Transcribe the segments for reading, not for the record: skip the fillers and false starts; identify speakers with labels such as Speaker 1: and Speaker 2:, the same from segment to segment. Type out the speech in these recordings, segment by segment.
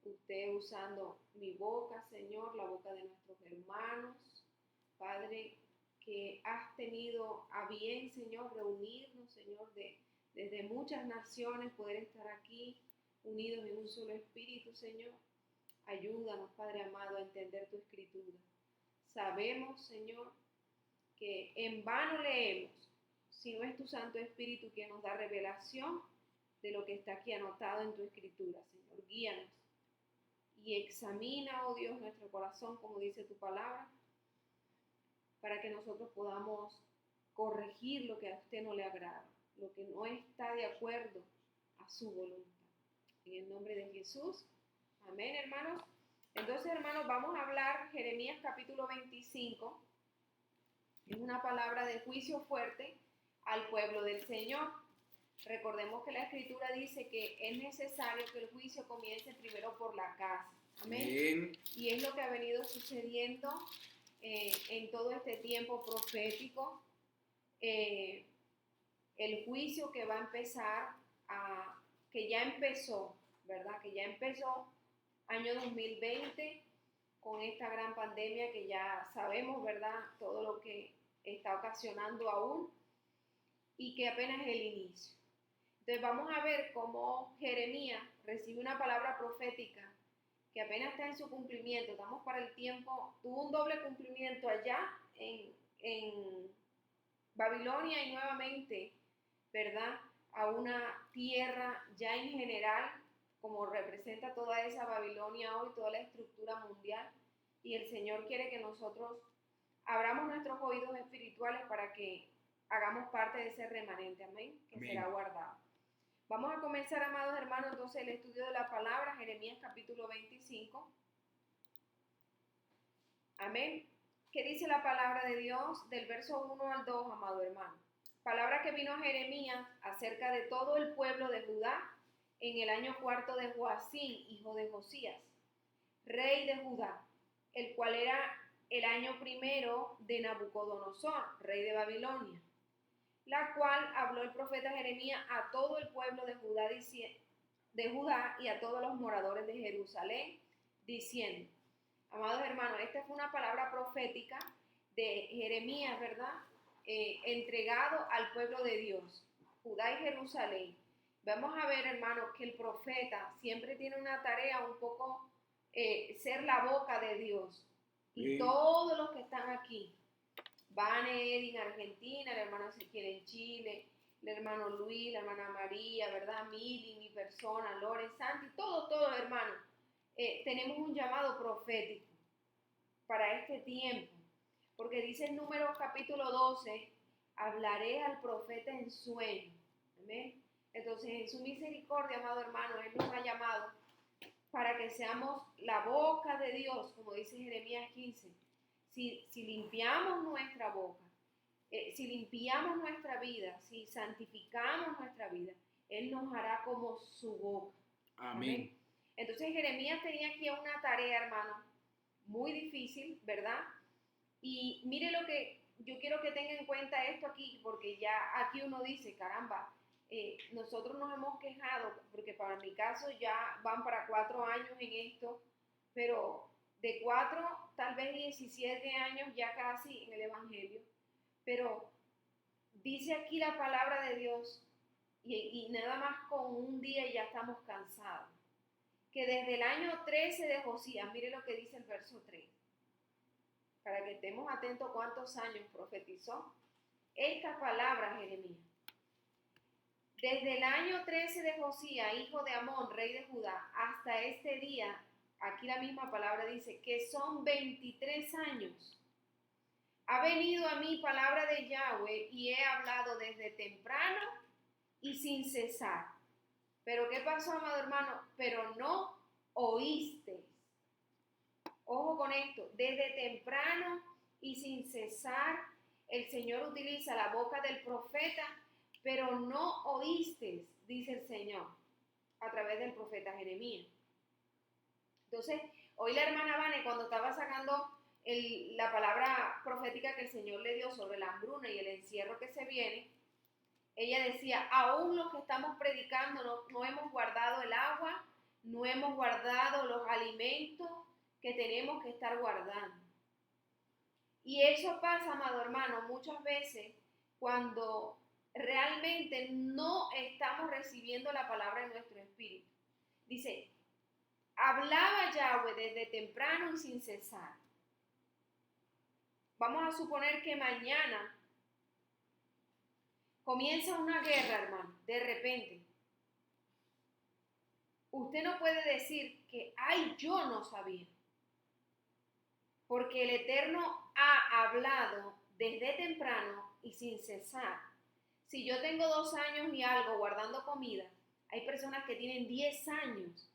Speaker 1: usted usando mi boca, Señor, la boca de nuestros hermanos. Padre, que has tenido a bien, Señor, reunirnos, Señor, desde muchas naciones, poder estar aquí unidos en un solo espíritu, Señor. Ayúdanos, Padre amado, a entender tu escritura. Sabemos, Señor, que en vano leemos, si no es tu Santo Espíritu que nos da revelación de lo que está aquí anotado en tu escritura, Señor. Guíanos y examina, oh Dios, nuestro corazón, como dice tu palabra, para que nosotros podamos corregir lo que a usted no le agrada, lo que no está de acuerdo a su voluntad. En el nombre de Jesús. Amén, hermanos. Entonces, hermanos, vamos a hablar Jeremías capítulo 25. Es una palabra de juicio fuerte al pueblo del Señor. Recordemos que la Escritura dice que es necesario que el juicio comience primero por la casa. Amén. Bien. Y es lo que ha venido sucediendo en todo este tiempo profético. El juicio que va a empezar, que ya empezó, ¿verdad? Que ya empezó año 2020 con esta gran pandemia que ya sabemos, ¿verdad? Todo lo que está ocasionando aún y que apenas es el inicio. Entonces vamos a ver cómo Jeremías recibe una palabra profética que apenas está en su cumplimiento. Estamos para el tiempo, tuvo un doble cumplimiento allá en Babilonia y nuevamente, ¿verdad? A una tierra ya en general, como representa toda esa Babilonia hoy, toda la estructura mundial. Y el Señor quiere que nosotros abramos nuestros oídos espirituales para que hagamos parte de ese remanente, amén, que amén. Será guardado. Vamos a comenzar, amados hermanos, entonces el estudio de la palabra, Jeremías capítulo 25. Amén. ¿Qué dice la palabra de Dios del verso 1 al 2, amado hermano? Palabra que vino a Jeremías acerca de todo el pueblo de Judá en el año cuarto de Joacim, hijo de Josías, rey de Judá, el cual era el año primero de Nabucodonosor, rey de Babilonia, la cual habló el profeta Jeremías a todo el pueblo de Judá y a todos los moradores de Jerusalén, diciendo, amados hermanos, esta fue una palabra profética de Jeremías, ¿verdad? Entregado al pueblo de Dios, Judá y Jerusalén. Vamos a ver, hermanos, que el profeta siempre tiene una tarea un poco ser la boca de Dios. Y todos los que están aquí, Vane, Eddy en Argentina, el hermano Ezequiel en Chile, el hermano Luis, la hermana María, ¿verdad? Mili, mi persona, Lore, Santi, todos hermanos, tenemos un llamado profético para este tiempo. Porque dice en Números capítulo 12, hablaré al profeta en sueño. Amén. Entonces, en su misericordia, amado hermano, Él nos ha llamado para que seamos la boca de Dios, como dice Jeremías 15. Si limpiamos nuestra boca, si limpiamos nuestra vida, si santificamos nuestra vida, Él nos hará como su boca. Amén. Entonces, Jeremías tenía aquí una tarea, hermano, muy difícil, ¿verdad? Y mire lo que yo quiero que tenga en cuenta esto aquí, porque ya aquí uno dice, caramba, nosotros nos hemos quejado, porque para mi caso ya van para 4 años en esto, pero de 4, tal vez 17 años ya casi en el Evangelio, pero dice aquí la palabra de Dios, y nada más con un día ya estamos cansados, que desde el año 13 de Josías, mire lo que dice el verso 3, para que estemos atentos cuántos años profetizó esta palabra Jeremías. Desde el año 13 de Josías, hijo de Amón, rey de Judá, hasta este día, aquí la misma palabra dice que son 23 años. Ha venido a mí palabra de Yahweh y he hablado desde temprano y sin cesar. Pero ¿qué pasó, amado hermano? Pero no oísteis. Ojo con esto, desde temprano y sin cesar, el Señor utiliza la boca del profeta, pero no oísteis, dice el Señor, a través del profeta Jeremías. Entonces, hoy la hermana Vane, cuando estaba sacando la palabra profética que el Señor le dio sobre la hambruna y el encierro que se viene, ella decía, aún los que estamos predicando no hemos guardado el agua no hemos guardado los alimentos que tenemos que estar guardando. Y eso pasa, amado hermano, muchas veces cuando realmente no estamos recibiendo la palabra en nuestro espíritu. Dice, hablaba Yahweh desde temprano y sin cesar. Vamos a suponer que mañana comienza una guerra, hermano, de repente. Usted no puede decir que, ay, yo no sabía. Porque el Eterno ha hablado desde temprano y sin cesar. Si yo tengo 2 años y algo guardando comida, hay personas que tienen 10 años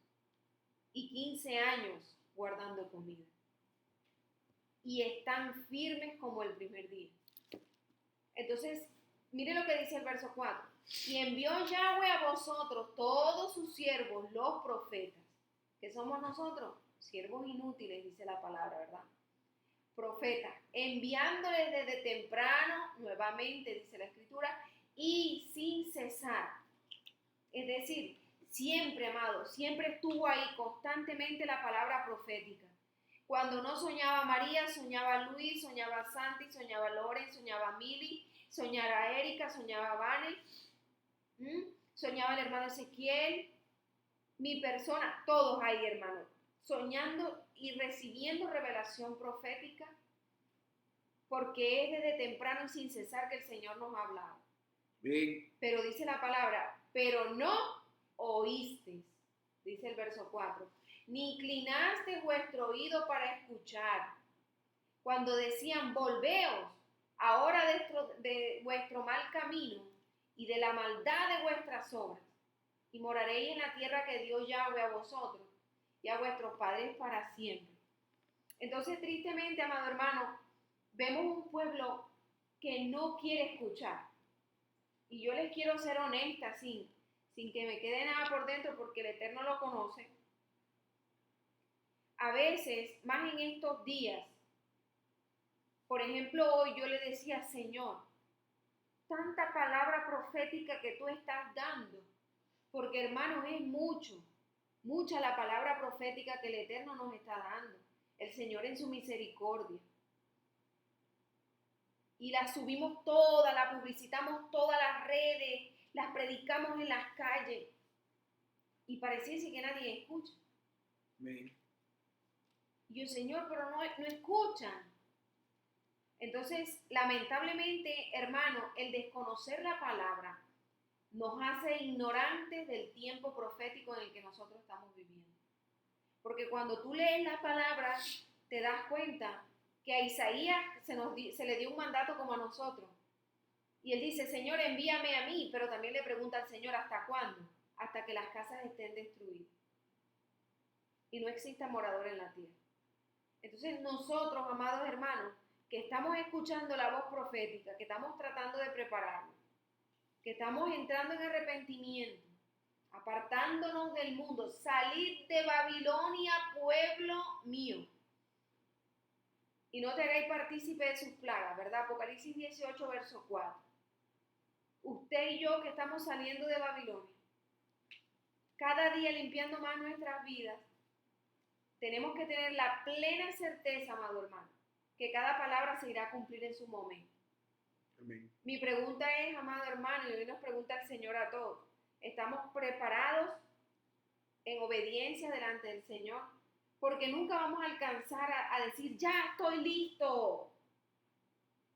Speaker 1: y 15 años guardando comida. Y están firmes como el primer día. Entonces, mire lo que dice el verso 4. Y envió Yahweh a vosotros todos sus siervos, los profetas. ¿Qué somos nosotros? Siervos inútiles, dice la palabra, ¿verdad? Profetas, enviándoles desde temprano, nuevamente dice la Escritura, y sin cesar. Es decir, siempre, amado, siempre estuvo ahí constantemente la palabra profética. Cuando no soñaba María, soñaba Luis, soñaba Santi, soñaba Loren, soñaba Mili, soñaba Erika, soñaba Vane, soñaba el hermano Ezequiel, mi persona, todos ahí, hermano, soñando y recibiendo revelación profética, porque es desde temprano y sin cesar que el Señor nos ha hablado. Bien. Pero dice la palabra, pero no oísteis, dice el verso 4, ni inclinaste vuestro oído para escuchar. Cuando decían, volveos ahora de vuestro mal camino y de la maldad de vuestras obras, y moraréis en la tierra que dio Yahweh a vosotros y a vuestros padres para siempre. Entonces, tristemente, amado hermano, vemos un pueblo que no quiere escuchar. Y yo les quiero ser honesta, sin que me quede nada por dentro, porque el Eterno lo conoce. A veces, más en estos días, por ejemplo, hoy yo le decía, Señor, tanta palabra profética que tú estás dando, porque hermanos, es mucha la palabra profética que el Eterno nos está dando, el Señor en su misericordia. Y la subimos todas, la publicitamos todas las redes, las predicamos en las calles. Y pareciese que nadie escucha. Amén. Y yo, Señor, pero no escuchan. Entonces, lamentablemente, hermano, el desconocer la palabra nos hace ignorantes del tiempo profético en el que nosotros estamos viviendo. Porque cuando tú lees la palabra, te das cuenta que a Isaías se le dio un mandato como a nosotros. Y él dice, Señor, envíame a mí, pero también le pregunta al Señor, ¿hasta cuándo? Hasta que las casas estén destruidas y no exista morador en la tierra. Entonces nosotros, amados hermanos, que estamos escuchando la voz profética, que estamos tratando de prepararnos, que estamos entrando en arrepentimiento, apartándonos del mundo, salid de Babilonia, pueblo mío, y no te hagáis partícipe de sus plagas, ¿verdad? Apocalipsis 18, verso 4. Usted y yo que estamos saliendo de Babilonia, cada día limpiando más nuestras vidas, tenemos que tener la plena certeza, amado hermano, que cada palabra se irá a cumplir en su momento. Amén. Mi pregunta es, amado hermano, y hoy nos pregunta el Señor a todos, ¿estamos preparados en obediencia delante del Señor? Porque nunca vamos a alcanzar a decir, ya estoy listo.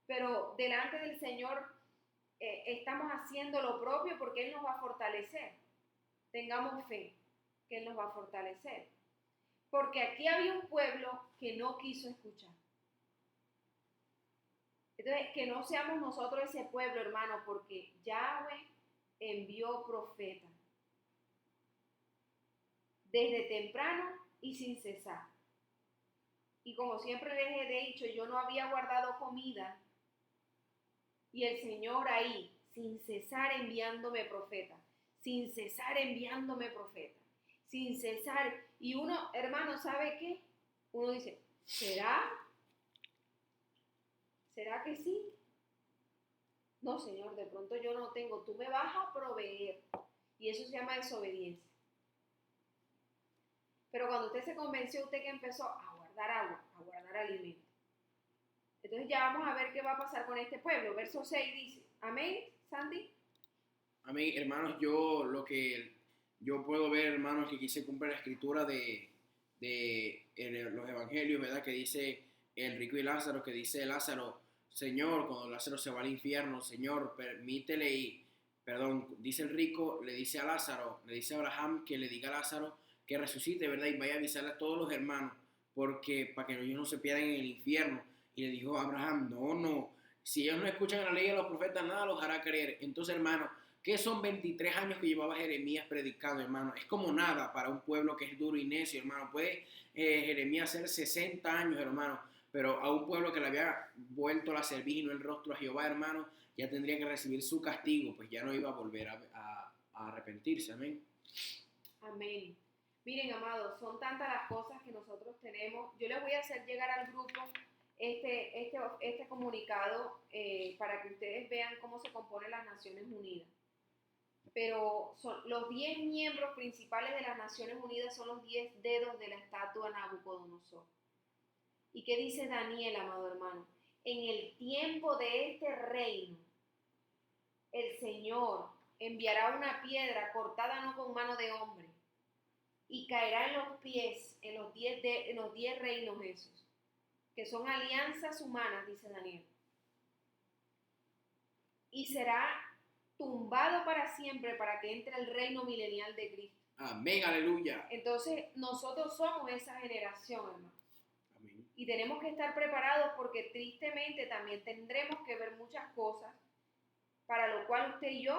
Speaker 1: Pero delante del Señor estamos haciendo lo propio porque Él nos va a fortalecer. Tengamos fe que Él nos va a fortalecer. Porque aquí había un pueblo que no quiso escuchar. Entonces, que no seamos nosotros ese pueblo, hermano, porque Yahweh envió profetas desde temprano y sin cesar. Y como siempre les he dicho, yo no había guardado comida y el Señor ahí, sin cesar enviándome profetas, sin cesar enviándome profetas, sin cesar. Y uno, hermano, ¿sabe qué? Uno dice, ¿será? ¿Será que sí? No, Señor, de pronto yo no tengo, tú me vas a proveer. Y eso se llama desobediencia. Pero cuando usted se convenció, usted que empezó a guardar agua, a guardar alimento. Entonces ya vamos a ver qué va a pasar con este pueblo. Verso 6 dice, amén, Sandy.
Speaker 2: Amén, hermanos, lo que yo puedo ver, hermanos, que aquí se cumple la escritura de los evangelios, ¿verdad? Que dice el rico y Lázaro, que dice Lázaro, Señor, cuando Lázaro se va al infierno, Señor, permítele y, perdón, dice el rico, le dice a Lázaro, le dice a Abraham que le diga a Lázaro que resucite, ¿verdad? Y vaya a avisarle a todos los hermanos, porque para que ellos no se pierdan en el infierno. Y le dijo a Abraham, no, si ellos no escuchan la ley de los profetas, nada los hará creer. Entonces, hermano, ¿qué son 23 años que llevaba Jeremías predicando, hermano? Es como nada para un pueblo que es duro y necio, hermano. Puede Jeremías hacer 60 años, hermano, pero a un pueblo que le había vuelto la cerviz y no el rostro a Jehová, hermano, ya tendría que recibir su castigo, pues ya no iba a volver a arrepentirse, amén.
Speaker 1: Amén. Miren, amados, son tantas las cosas que nosotros tenemos. Yo les voy a hacer llegar al grupo este comunicado para que ustedes vean cómo se componen las Naciones Unidas. Pero son los 10 miembros principales de las Naciones Unidas son los 10 dedos de la estatua Nabucodonosor. ¿Y qué dice Daniel, amado hermano? En el tiempo de este reino, el Señor enviará una piedra cortada no con mano de hombre y caerá en los pies, en los 10 reinos esos, que son alianzas humanas, dice Daniel. Y será tumbado para siempre para que entre el reino milenial de Cristo.
Speaker 2: Amén, aleluya.
Speaker 1: Entonces, nosotros somos esa generación, hermano.
Speaker 2: Amén.
Speaker 1: Y tenemos que estar preparados porque tristemente también tendremos que ver muchas cosas, para lo cual usted y yo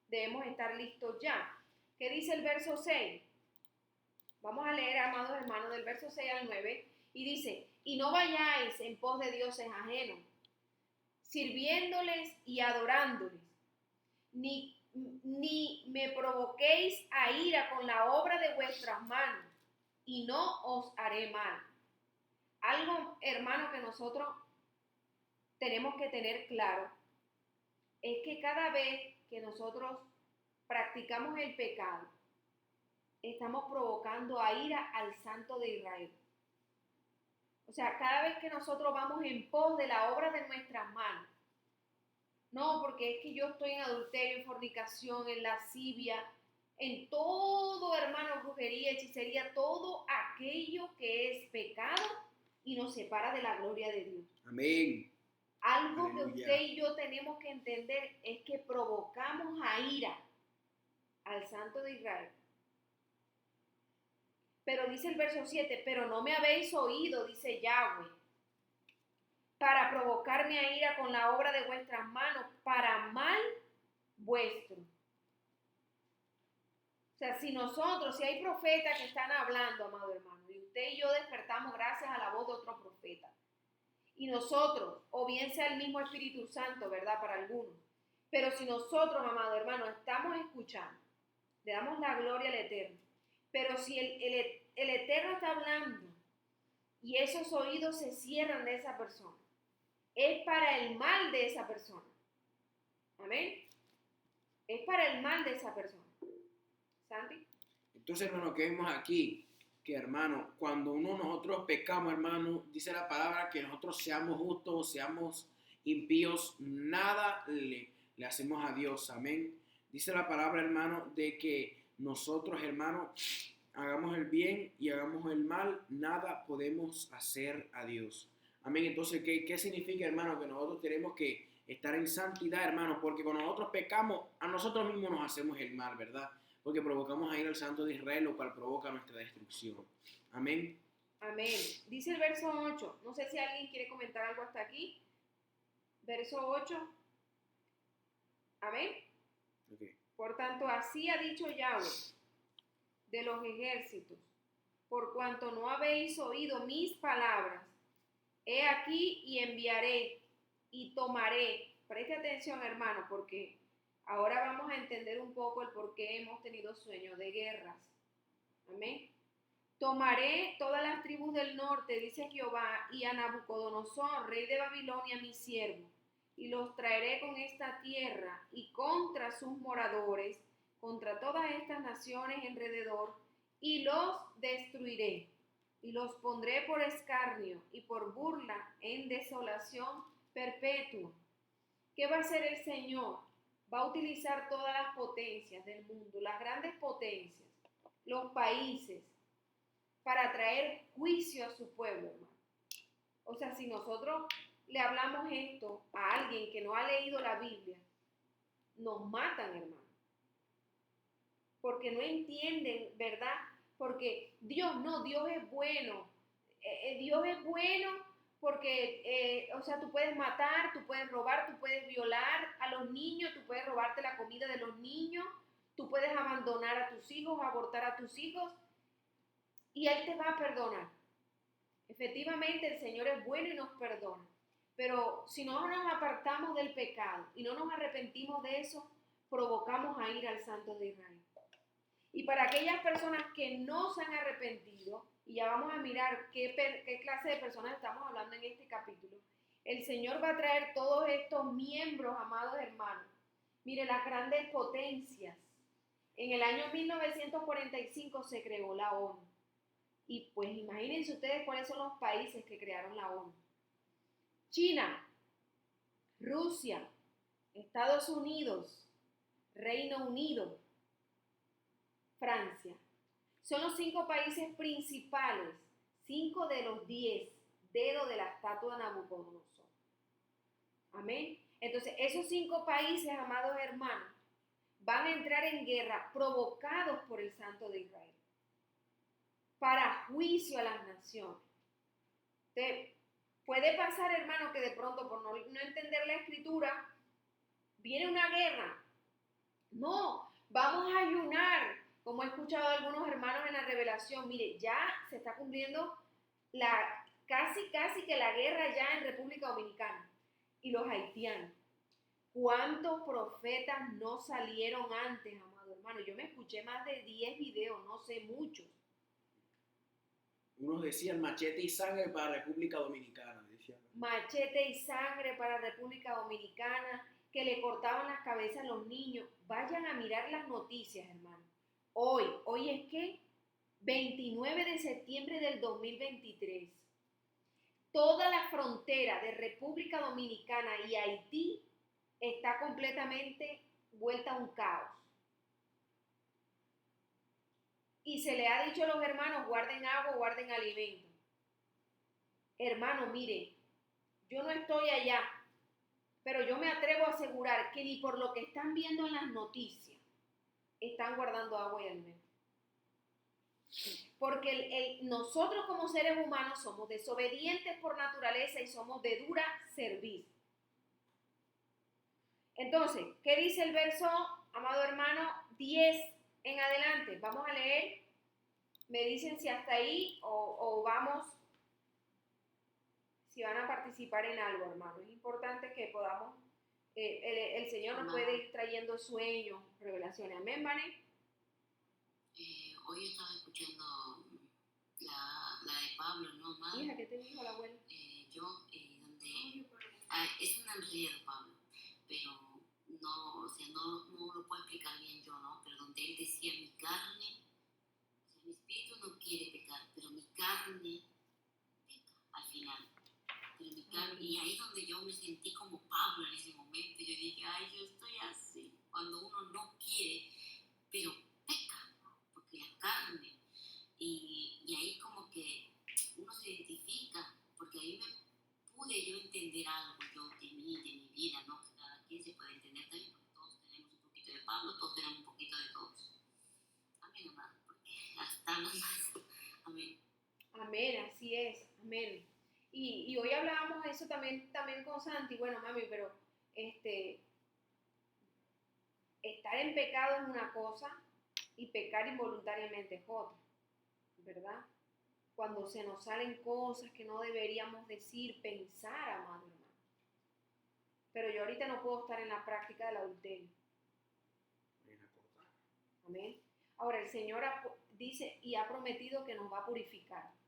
Speaker 1: debemos estar listos ya. ¿Qué dice el verso 6? Vamos a leer, amados hermanos, del verso 6 al 9, y dice, y no vayáis en pos de dioses ajenos, sirviéndoles y adorándoles, ni me provoquéis a ira con la obra de vuestras manos, y no os haré mal. Algo, hermano, que nosotros tenemos que tener claro es que cada vez que nosotros practicamos el pecado, estamos provocando a ira al Santo de Israel. O sea, cada vez que nosotros vamos en pos de la obra de nuestras manos, no, porque es que yo estoy en adulterio, en fornicación, en lascivia, en todo, hermano, brujería, hechicería, todo aquello que es pecado y nos separa de la gloria de Dios.
Speaker 2: Amén.
Speaker 1: Algo
Speaker 2: Aleluya.
Speaker 1: que usted y yo tenemos que entender es que provocamos a ira al Santo de Israel. Pero dice el verso 7, pero no me habéis oído, dice Yahweh, para provocarme a ira con la obra de vuestras manos, para mal vuestro. O sea, si hay profetas que están hablando, amado hermano, y usted y yo despertamos gracias a la voz de otro profeta, y nosotros, o bien sea el mismo Espíritu Santo, ¿verdad? Para algunos, pero si nosotros, amado hermano, estamos escuchando, le damos la gloria al Eterno, pero si el Eterno está hablando y esos oídos se cierran de esa persona, es para el mal de esa persona. Amén. Es para el mal de esa persona. ¿Santi?
Speaker 2: Entonces, hermano, ¿qué vemos aquí? Que, hermano, cuando nosotros pecamos, hermano, dice la palabra que nosotros seamos justos o seamos impíos, nada le hacemos a Dios. Amén. Dice la palabra, hermano, de que nosotros, hermano, hagamos el bien y hagamos el mal, nada podemos hacer a Dios. Amén. Entonces, ¿qué significa, hermano? Que nosotros tenemos que estar en santidad, hermano, porque cuando nosotros pecamos, a nosotros mismos nos hacemos el mal, ¿verdad? Porque provocamos a ir al Santo de Israel, lo cual provoca nuestra destrucción. Amén.
Speaker 1: Amén. Dice el verso 8. No sé si alguien quiere comentar algo hasta aquí. Verso 8. Amén.
Speaker 2: Okay.
Speaker 1: Por tanto, así ha dicho Yahweh de los ejércitos, por cuanto no habéis oído mis palabras, he aquí y enviaré y tomaré. Preste atención, hermano, porque ahora vamos a entender un poco el por qué hemos tenido sueños de guerras. Amén. Tomaré todas las tribus del norte, dice Jehová, y a Nabucodonosor, rey de Babilonia, mi siervo, y los traeré con esta tierra y contra sus moradores, contra todas estas naciones alrededor, y los destruiré y los pondré por escarnio y por burla en desolación perpetua. ¿Qué va a hacer el Señor? Va a utilizar todas las potencias del mundo, las grandes potencias, los países, para traer juicio a su pueblo, hermano. O sea, si nosotros le hablamos esto a alguien que no ha leído la Biblia, nos matan, hermano. Porque no entienden, ¿verdad? Porque Dios es bueno. Dios es bueno porque, o sea, tú puedes matar, tú puedes robar, tú puedes violar a los niños, tú puedes robarte la comida de los niños, tú puedes abandonar a tus hijos, abortar a tus hijos, y Él te va a perdonar. Efectivamente, el Señor es bueno y nos perdona. Pero si no nos apartamos del pecado y no nos arrepentimos de eso, provocamos a ir al Santo de Israel. Y para aquellas personas que no se han arrepentido, y ya vamos a mirar qué clase de personas estamos hablando en este capítulo, el Señor va a traer todos estos miembros, amados hermanos. Mire, las grandes potencias. En el año 1945 se creó la ONU. Y pues imagínense ustedes cuáles son los países que crearon la ONU. China, Rusia, Estados Unidos, Reino Unido, Francia. Son los 5 países principales, 5 de los 10 dedos de la estatua de Nabucodonosor. Amén. Entonces, esos 5 países, amados hermanos, van a entrar en guerra provocados por el Santo de Israel para juicio a las naciones. Entonces, puede pasar, hermano, que de pronto por no entender la escritura, viene una guerra. No, vamos a ayunar. Como he escuchado a algunos hermanos en la revelación, mire, ya se está cumpliendo casi que la guerra ya en República Dominicana y los haitianos. ¿Cuántos profetas no salieron antes, amado hermano? Yo me escuché más de 10 videos, no sé, muchos.
Speaker 2: Unos decían machete y sangre para República Dominicana. Decían.
Speaker 1: Machete y sangre para República Dominicana, que le cortaban las cabezas a los niños. Vayan a mirar las noticias, hermano. Hoy es que 29 de septiembre del 2023. Toda la frontera de República Dominicana y Haití está completamente vuelta a un caos. Y se le ha dicho a los hermanos, guarden agua, guarden alimento. Hermano, mire, yo no estoy allá, pero yo me atrevo a asegurar que ni por lo que están viendo en las noticias están guardando agua y alimento. Porque nosotros como seres humanos somos desobedientes por naturaleza y somos de dura cerviz. Entonces, ¿qué dice el verso, amado hermano, 10 en adelante? Vamos a leer. Me dicen si hasta ahí o vamos, si van a participar en algo, hermano. Es importante que podamos, el Señor nos puede ir trayendo sueños, revelaciones. Amén, Vane.
Speaker 3: Hoy estaba escuchando la de Pablo, ¿no? Madre?
Speaker 1: Hija, ¿qué te dijo la abuela?
Speaker 3: Es un enredo, Pablo, pero no, o sea, no lo puedo explicar bien yo, ¿no? Pero donde él decía, mi carne, o sea, mi espíritu no quiere pecar, pero mi carne peca al final. Pero mi carne, y ahí es donde yo me sentí como Pablo en ese momento. Yo dije, ay, yo estoy así, cuando uno no quiere, pero peca, porque la carne, y ahí como que uno se identifica, porque ahí me pude yo entender algo yo de mi vida, ¿no? Que cada quien se puede entender también, porque todos tenemos un poquito de Pablo, todos tenemos un poquito de todos. Amén, hermano, porque hasta los más. Amén.
Speaker 1: Amén, así es, amén. Y hoy hablábamos de eso también con Santi, bueno, mami, pero estar en pecado es una cosa y pecar involuntariamente es otra, ¿verdad? Cuando se nos salen cosas que no deberíamos decir, pensar, amado hermano. Pero yo ahorita no puedo estar en la práctica del adulterio. Amén. Ahora el Señor dice y ha prometido que nos va a purificar.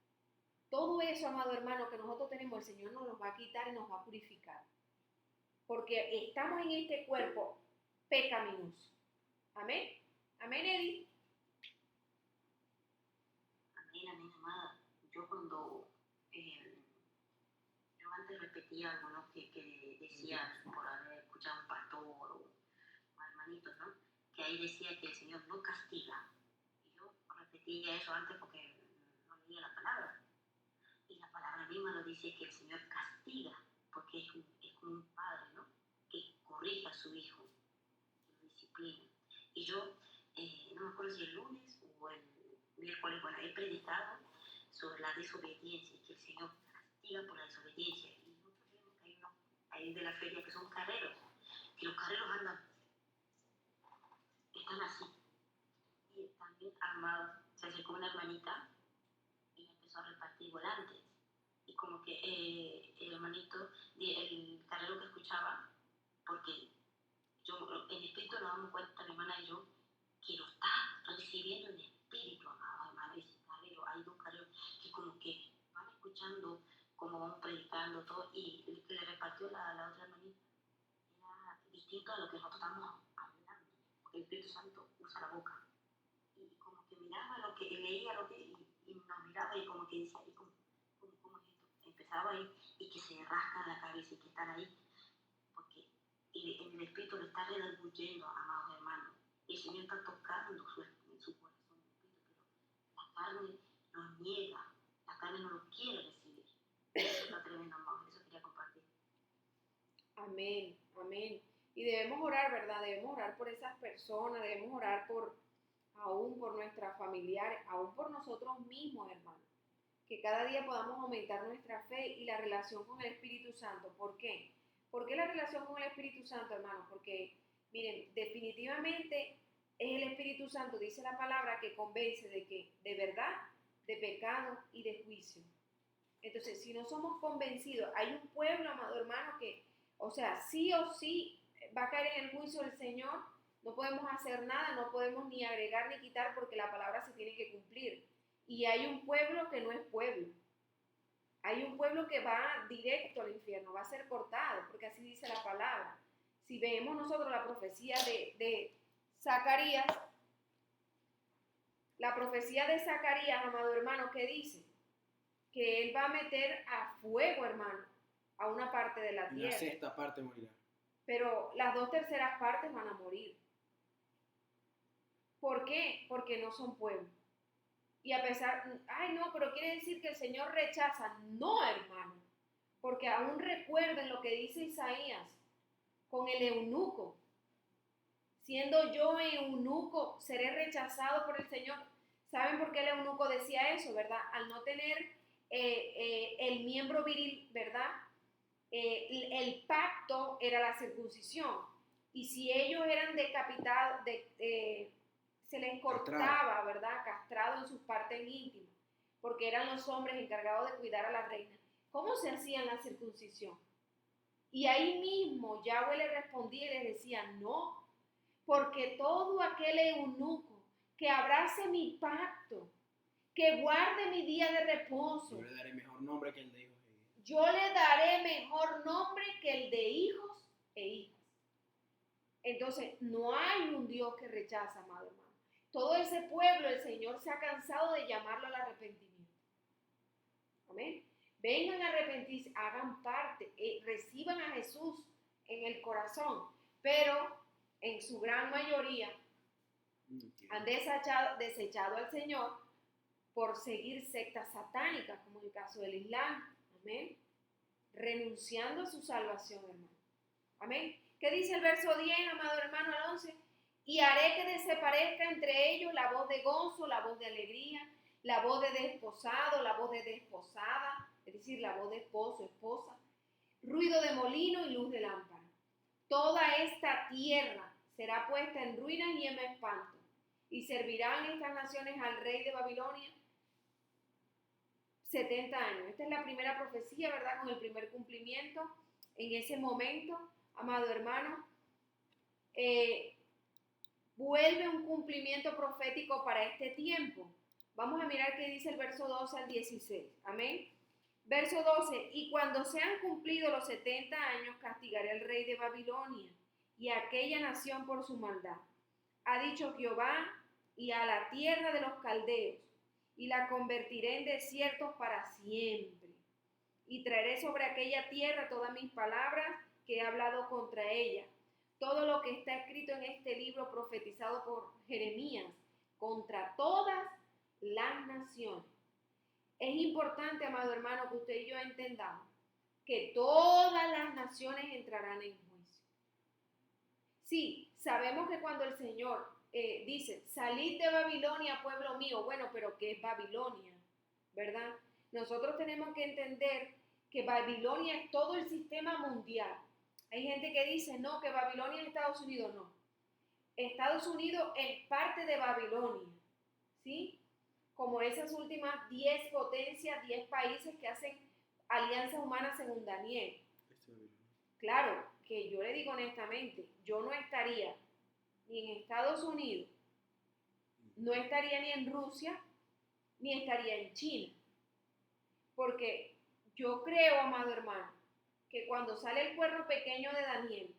Speaker 1: Todo eso, amado hermano, que nosotros tenemos, el Señor nos lo va a quitar y nos va a purificar. Porque estamos en este cuerpo pecaminoso. Amén. Amén, Eddie.
Speaker 3: amada, yo cuando, yo antes repetía algunos que decía por haber escuchado a un pastor o hermanitos, ¿no? Que ahí decía que el Señor no castiga. Y yo repetía eso antes porque no leía la palabra. Y la palabra misma lo dice que el Señor castiga, porque es como un padre, ¿no? Que corrige a su hijo, que lo disciplina. Y yo, no me acuerdo si el lunes o el miércoles, bueno, he predicado sobre la desobediencia, que el Señor castiga por la desobediencia. Y nosotros vemos que hay unos ahí de la feria que son carreros, que los carreros están así, y están bien armados. Se acercó una hermanita y empezó a repartir volantes. Y como que el hermanito, el carrero que escuchaba, porque yo en espíritu nos damos cuenta, mi hermana y yo, que lo está recibiendo en espíritu, amado hermano, ese carrero. Hay dos carreros que como que van escuchando como vamos predicando todo, y el que le repartió la otra hermanita era distinto a lo que nosotros estamos hablando, porque el Espíritu Santo usa la boca. Y como que miraba lo que leía, y nos miraba y como que decía, ¿y cómo es esto? Empezaba ahí y que se rascan la cabeza y que están ahí, porque en el Espíritu lo está redarguyendo, amados hermanos. Y el Señor está tocando su corazón, pero la carne lo niega, la carne no lo quiere recibir. Eso está tremendo, amado, eso quería compartir.
Speaker 1: Amén, amén. Y debemos orar, ¿verdad? Debemos orar por esas personas, debemos orar aún por nuestras familiares, aún por nosotros mismos, hermanos. Que cada día podamos aumentar nuestra fe y la relación con el Espíritu Santo. ¿Por qué? ¿Por qué la relación con el Espíritu Santo, hermanos? Porque, miren, definitivamente es el Espíritu Santo, dice la palabra, que convence de que, de verdad, de pecado y de juicio. Entonces, si no somos convencidos, hay un pueblo, amado hermano, que, o sea, sí o sí va a caer en el juicio del Señor. No podemos hacer nada, no podemos ni agregar ni quitar porque la palabra se tiene que cumplir. Y hay un pueblo que no es pueblo. Hay un pueblo que va directo al infierno, va a ser cortado, porque así dice la palabra. Si vemos nosotros la profecía de Zacarías, amado hermano, ¿qué dice? Que él va a meter a fuego, hermano, a una parte de la tierra.
Speaker 2: Una sexta parte morirá.
Speaker 1: Pero las 2/3 partes van a morir. ¿Por qué? Porque no son pueblo. Y a pesar, ay no, pero quiere decir que el Señor rechaza. No, hermano, porque aún recuerden lo que dice Isaías con el eunuco. Siendo yo eunuco, seré rechazado por el Señor. ¿Saben por qué el eunuco decía eso, verdad? Al no tener el miembro viril, ¿verdad? El pacto era la circuncisión. Y si ellos eran decapitados, se les cortaba, ¿verdad? Castrado en sus partes íntimas, porque eran los hombres encargados de cuidar a la reina. ¿Cómo se hacía la circuncisión? Y ahí mismo Yahweh le respondía y les decía, no, porque todo aquel eunuco que abrace mi pacto, que guarde mi día de reposo,
Speaker 2: yo le daré mejor nombre que el de hijos.
Speaker 1: Yo le daré mejor nombre que el de hijos e hijas. Entonces, no hay un Dios que rechaza, amado hermano. Todo ese pueblo, el Señor se ha cansado de llamarlo al arrepentimiento. Amén. Vengan a arrepentirse, hagan parte, reciban a Jesús en el corazón, pero en su gran mayoría han desechado al Señor por seguir sectas satánicas, como en el caso del Islam. Amén. Renunciando a su salvación, hermano. Amén. ¿Qué dice el verso 10, amado hermano, al 11? Y haré que desaparezca entre ellos la voz de gozo, la voz de alegría, la voz de desposado, la voz de desposada, es decir, la voz de esposo, esposa, ruido de molino y luz de lámpara. Toda esta tierra será puesta en ruinas y en espanto, y servirán estas naciones al rey de Babilonia 70 años. Esta es la primera profecía, ¿verdad? Con el primer cumplimiento. En ese momento, amado hermano, vuelve un cumplimiento profético para este tiempo. Vamos a mirar qué dice el verso 12 al 16. Amén. Verso 12. Y cuando sean cumplidos los 70 años, castigaré al rey de Babilonia y a aquella nación por su maldad. Ha dicho Jehová, y a la tierra de los caldeos, y la convertiré en desiertos para siempre. Y traeré sobre aquella tierra todas mis palabras que he hablado contra ella. Todo lo que está escrito en este libro profetizado por Jeremías contra todas las naciones. Es importante, amado hermano, que usted y yo entendamos que todas las naciones entrarán en juicio. Sí, sabemos que cuando el Señor dice, salid de Babilonia, pueblo mío, bueno, pero ¿qué es Babilonia? ¿Verdad? Nosotros tenemos que entender que Babilonia es todo el sistema mundial. Hay gente que dice, no, que Babilonia es Estados Unidos, no. Estados Unidos es parte de Babilonia, ¿sí? Como esas últimas 10 potencias, 10 países que hacen alianza humana según Daniel. Claro, que yo le digo honestamente, yo no estaría ni en Estados Unidos, no estaría ni en Rusia, ni estaría en China. Porque yo creo, amado hermano, que cuando sale el cuerno pequeño de Daniel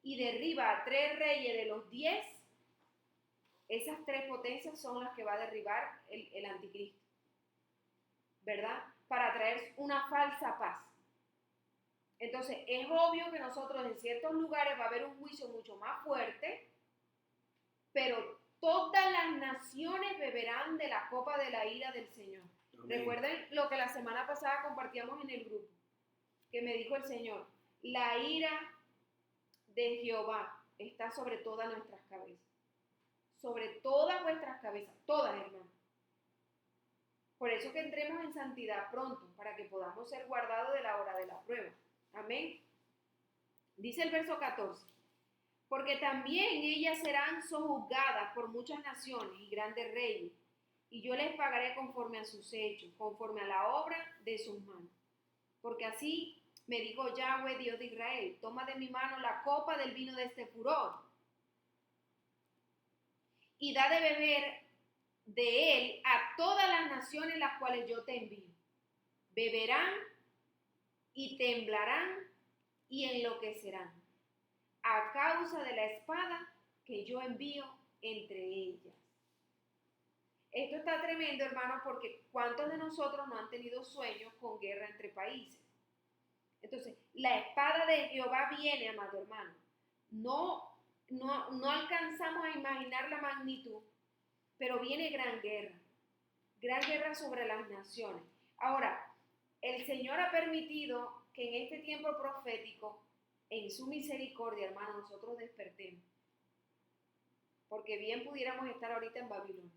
Speaker 1: y derriba a 3 reyes de los 10, esas 3 potencias son las que va a derribar el anticristo, ¿verdad? Para traer una falsa paz. Entonces, es obvio que nosotros en ciertos lugares va a haber un juicio mucho más fuerte, pero todas las naciones beberán de la copa de la ira del Señor. Amén. Recuerden lo que la semana pasada compartíamos en el grupo, que me dijo el Señor, la ira de Jehová está sobre todas nuestras cabezas, sobre todas vuestras cabezas, todas, hermanos. Por eso que entremos en santidad pronto, para que podamos ser guardados de la hora de la prueba. Amén. Dice el verso 14, porque también ellas serán sojuzgadas por muchas naciones y grandes reyes, y yo les pagaré conforme a sus hechos, conforme a la obra de sus manos. Porque así me dijo Yahweh, Dios de Israel, toma de mi mano la copa del vino de este furor, y da de beber de él a todas las naciones las cuales yo te envío. Beberán y temblarán y enloquecerán a causa de la espada que yo envío entre ellas. Esto está tremendo, hermanos, porque ¿cuántos de nosotros no han tenido sueños con guerra entre países? Entonces, la espada de Jehová viene, amado hermano. No alcanzamos a imaginar la magnitud, pero viene gran guerra sobre las naciones. Ahora, el Señor ha permitido que en este tiempo profético, en su misericordia, hermano, nosotros despertemos. Porque bien pudiéramos estar ahorita en Babilonia.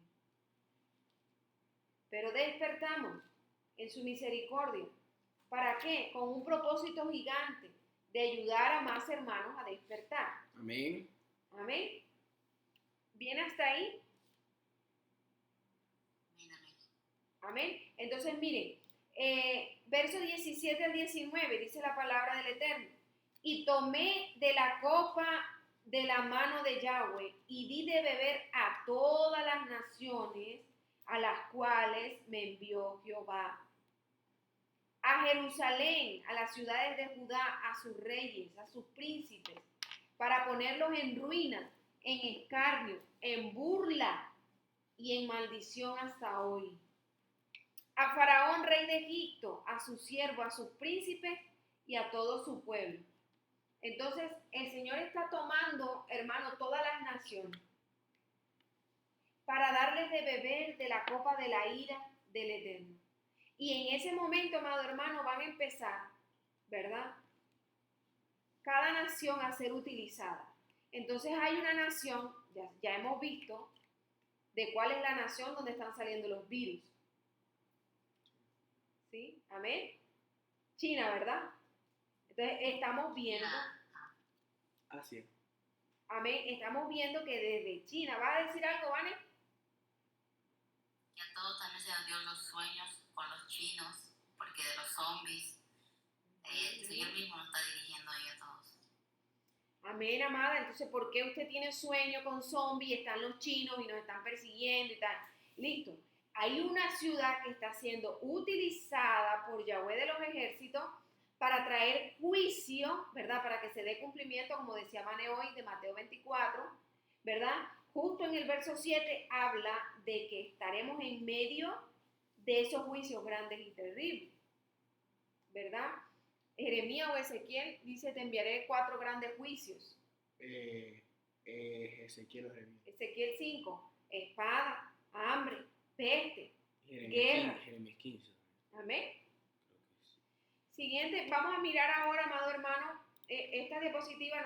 Speaker 1: Pero despertamos en su misericordia. ¿Para qué? Con un propósito gigante de ayudar a más hermanos a despertar.
Speaker 2: Amén.
Speaker 1: Amén. ¿Bien hasta ahí? Amén. Entonces, miren, verso 17 al 19, dice la palabra del Eterno. Y tomé de la copa de la mano de Yahweh y di de beber a todas las naciones a las cuales me envió Jehová. A Jerusalén, a las ciudades de Judá, a sus reyes, a sus príncipes, para ponerlos en ruina, en escarnio, en burla y en maldición hasta hoy. A Faraón, rey de Egipto, a sus siervos, a sus príncipes y a todo su pueblo. Entonces, el Señor está tomando, hermano, todas las naciones para darles de beber de la copa de la ira del Eterno. Y en ese momento, amado hermano, van a empezar, ¿verdad? Cada nación a ser utilizada. Entonces hay una nación, ya hemos visto, de cuál es la nación donde están saliendo los virus. ¿Sí? Amén. China, ¿verdad? Entonces estamos viendo.
Speaker 2: Así es.
Speaker 1: Amén. Estamos viendo que desde China, ¿va a decir algo, Vane?
Speaker 3: Y a todos también se nos dio los sueños con los chinos, porque de los zombies, el Señor mismo nos está dirigiendo ahí a todos.
Speaker 1: Amén, amada. Entonces, ¿por qué usted tiene sueño con zombies? Están los chinos y nos están persiguiendo y tal. Listo. Hay una ciudad que está siendo utilizada por Yahweh de los ejércitos para traer juicio, ¿verdad? Para que se dé cumplimiento, como decía Mane hoy, de Mateo 24, ¿verdad? Justo en el verso 7 habla de que estaremos en medio de esos juicios grandes y terribles, ¿verdad? Jeremías o Ezequiel dice, te enviaré 4 grandes juicios.
Speaker 2: Ezequiel o Jeremías.
Speaker 1: Ezequiel 5, espada, hambre, peste, guerra.
Speaker 2: Jeremías 15.
Speaker 1: Amén.
Speaker 2: Creo que sí.
Speaker 1: Siguiente, vamos a mirar ahora, amado hermano, esta diapositiva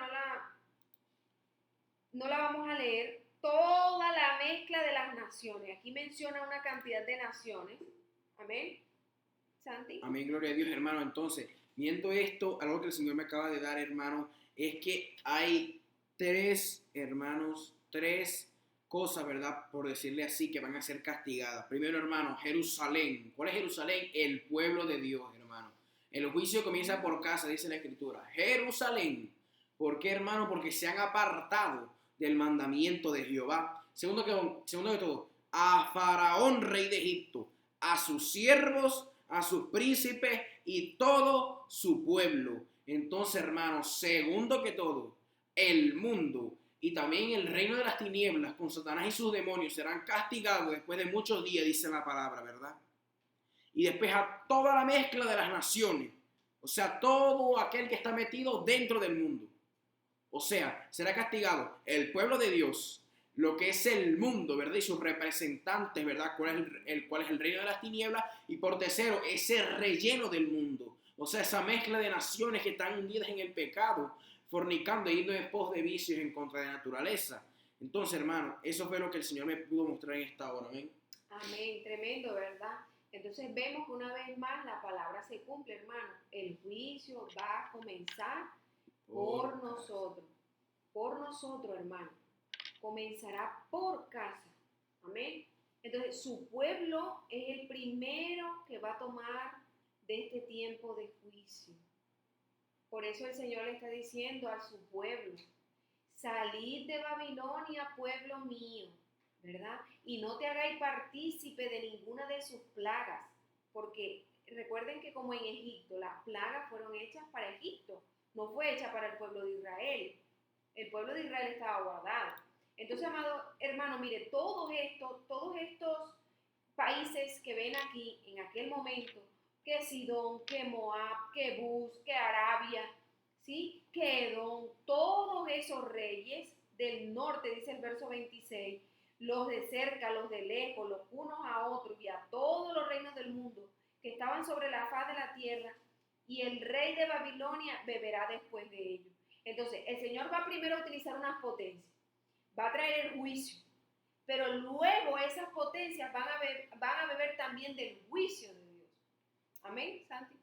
Speaker 1: no la vamos a leer, toda la mezcla de las naciones. Aquí menciona una cantidad de naciones. Amén. Santi.
Speaker 2: Amén, gloria a Dios, hermano. Entonces, viendo esto, algo que el Señor me acaba de dar, hermano, es que hay 3 cosas, ¿verdad? Por decirle así, que van a ser castigadas. Primero, hermano, Jerusalén. ¿Cuál es Jerusalén? El pueblo de Dios, hermano. El juicio comienza por casa, dice la Escritura. Jerusalén. ¿Por qué, hermano? Porque se han apartado del mandamiento de Jehová. Segundo que todo, a Faraón, rey de Egipto, a sus siervos, a sus príncipes y todo su pueblo. Entonces, hermanos, segundo que todo, el mundo y también el reino de las tinieblas con Satanás y sus demonios serán castigados después de muchos días, dice la palabra, ¿verdad? Y después a toda la mezcla de las naciones, o sea, todo aquel que está metido dentro del mundo. O sea, será castigado el pueblo de Dios, lo que es el mundo, ¿verdad? Y sus representantes, ¿verdad? Cuál es el reino de las tinieblas. Y por tercero, ese relleno del mundo. O sea, esa mezcla de naciones que están hundidas en el pecado, fornicando y yendo en pos de vicios en contra de la naturaleza. Entonces, hermano, eso fue lo que el Señor me pudo mostrar en esta hora. Amén.
Speaker 1: Amén, tremendo, ¿verdad? Entonces vemos que una vez más la palabra se cumple, hermano. El juicio va a comenzar por nosotros. Por nosotros, hermano. Comenzará por casa. Amén. Entonces su pueblo es el primero que va a tomar de este tiempo de juicio. Por eso el Señor le está diciendo a su pueblo, salid de Babilonia, pueblo mío, ¿verdad? Y no te hagáis partícipe de ninguna de sus plagas, porque recuerden que como en Egipto, las plagas fueron hechas para Egipto, no fue hecha para el pueblo de Israel. El pueblo de Israel estaba guardado. Entonces, amado hermano, mire, todos estos países que ven aquí en aquel momento, que Sidón, que Moab, que Bus, que Arabia, ¿sí? Que Edom, todos esos reyes del norte, dice el verso 26, los de cerca, los de lejos, los unos a otros y a todos los reinos del mundo que estaban sobre la faz de la tierra, y el rey de Babilonia beberá después de ellos. Entonces, el Señor va primero a utilizar unas potencias, va a traer el juicio, pero luego esas potencias van a beber también del juicio de Dios. Amén, Santi.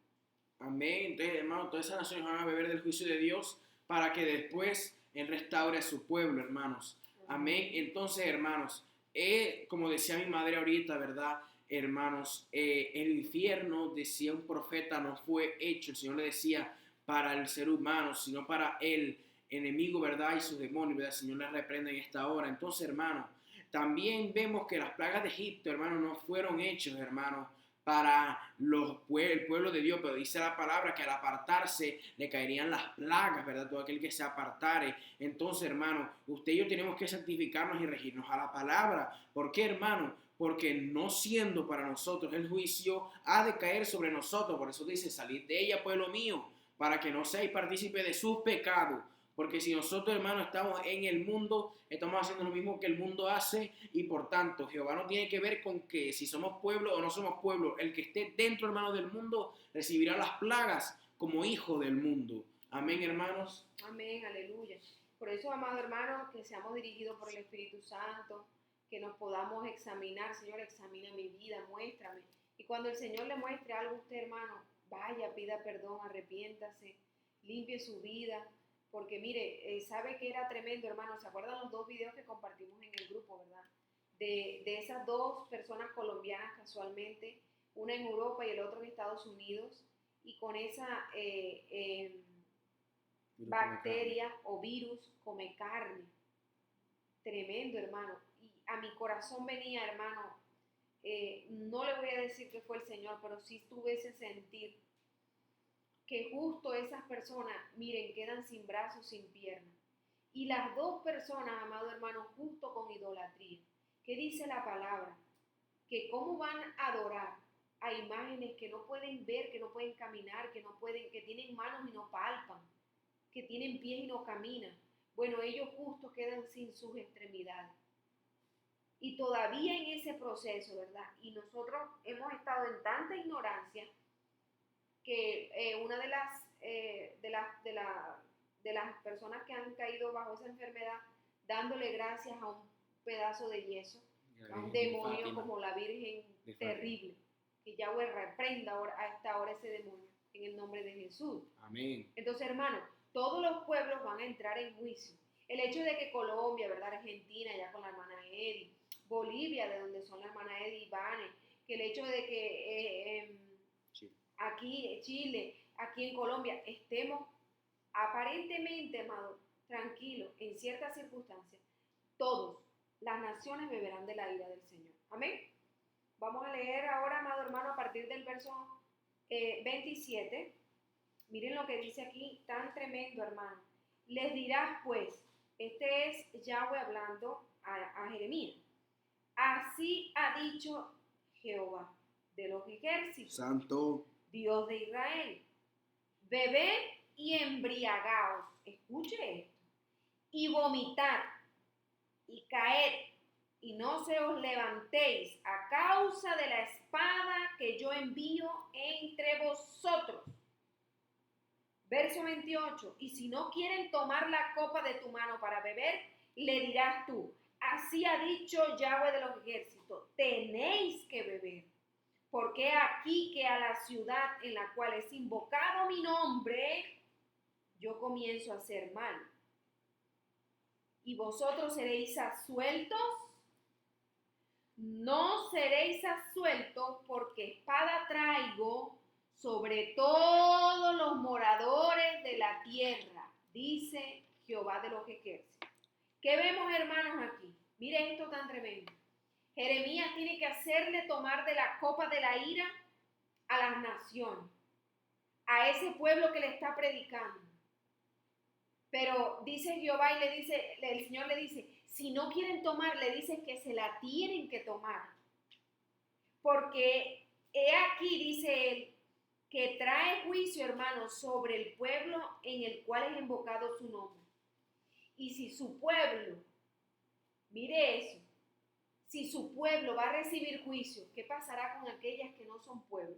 Speaker 2: Amén. Entonces, hermano, todas esas naciones van a beber del juicio de Dios para que después Él restaure a su pueblo, hermanos. Amén. Entonces, hermanos, como decía mi madre ahorita, ¿verdad? Hermanos, el infierno, decía un profeta, no fue hecho, el Señor le decía, para el ser humano, sino para el enemigo, ¿verdad? Y sus demonios, ¿verdad? El Señor les reprende en esta hora. Entonces, hermanos, también vemos que las plagas de Egipto, hermanos, no fueron hechos, hermanos, para el pueblo de Dios, pero dice la palabra que al apartarse le caerían las plagas, ¿verdad? Todo aquel que se apartare. Entonces, hermano, usted y yo tenemos que santificarnos y regirnos a la palabra. ¿Por qué, hermano? Porque no siendo para nosotros el juicio, ha de caer sobre nosotros. Por eso dice, salid de ella, pueblo mío, para que no seáis partícipes de sus pecados. Porque si nosotros, hermanos, estamos en el mundo, estamos haciendo lo mismo que el mundo hace, y por tanto, Jehová no tiene que ver con que si somos pueblo o no somos pueblo. El que esté dentro, hermano, del mundo, recibirá las plagas como hijo del mundo. Amén, hermanos.
Speaker 1: Amén, aleluya. Por eso, amado hermano, que seamos dirigidos por el Espíritu Santo, que nos podamos examinar. Señor, examina mi vida, muéstrame. Y cuando el Señor le muestre algo a usted, hermano, vaya, pida perdón, arrepiéntase, limpie su vida. Porque mire, sabe que era tremendo, hermano. ¿Se acuerdan los 2 videos que compartimos en el grupo, verdad? De esas 2 personas colombianas casualmente, una en Europa y el otro en Estados Unidos, y con esa bacteria o virus come carne. Tremendo, hermano. Y a mi corazón venía, hermano, no le voy a decir que fue el Señor, pero sí tuve ese sentir que justo esas personas, miren, quedan sin brazos, sin piernas. Y las 2 personas, amado hermano, justo con idolatría. ¿Qué dice la palabra? Que cómo van a adorar a imágenes que no pueden ver, que no pueden caminar, que tienen manos y no palpan, que tienen pies y no caminan. Bueno, ellos justo quedan sin sus extremidades. Y todavía en ese proceso, ¿verdad? Y nosotros hemos estado en tanta ignorancia que una de las personas que han caído bajo esa enfermedad, dándole gracias a un pedazo de yeso, a un demonio como la Virgen terrible, que Yahweh reprenda ahora, a esta hora ese demonio, en el nombre de Jesús.
Speaker 2: Amén.
Speaker 1: Entonces, hermano, todos los pueblos van a entrar en juicio. El hecho de que Colombia, ¿verdad? Argentina, ya con la hermana Eddie, Bolivia, de donde son la hermana Eddie y Vane, que el hecho de que aquí Chile, aquí en Colombia, estemos aparentemente, amado, tranquilos en ciertas circunstancias, todos, las naciones beberán de la ira del Señor. Amén. Vamos a leer ahora, amado hermano, a partir del verso 27. Miren lo que dice aquí, tan tremendo, hermano. Les dirás, pues, este es Yahweh hablando a Jeremías. Así ha dicho Jehová de los ejércitos,
Speaker 2: Santo
Speaker 1: Dios de Israel. Bebed y embriagaos, escuche esto, y vomitad, y caed, y no se os levantéis a causa de la espada que yo envío entre vosotros. Verso 28, y si no quieren tomar la copa de tu mano para beber, le dirás tú, así ha dicho Yahweh de los ejércitos, tenéis que beber, porque aquí que a la ciudad en la cual es invocado mi nombre, yo comienzo a hacer mal. Y vosotros seréis absueltos, no seréis absueltos, porque espada traigo sobre todos los moradores de la tierra, dice Jehová de los ejércitos. ¿Qué vemos, hermanos, aquí? Mire esto tan tremendo. Jeremías tiene que hacerle tomar de la copa de la ira a las naciones, a ese pueblo que le está predicando. Pero dice Jehová y le dice, el Señor le dice, si no quieren tomar, le dice que se la tienen que tomar. Porque he aquí, dice él, que trae juicio, hermano, sobre el pueblo en el cual es invocado su nombre. Y si su pueblo, mire eso, si su pueblo va a recibir juicio, ¿qué pasará con aquellas que no son pueblo?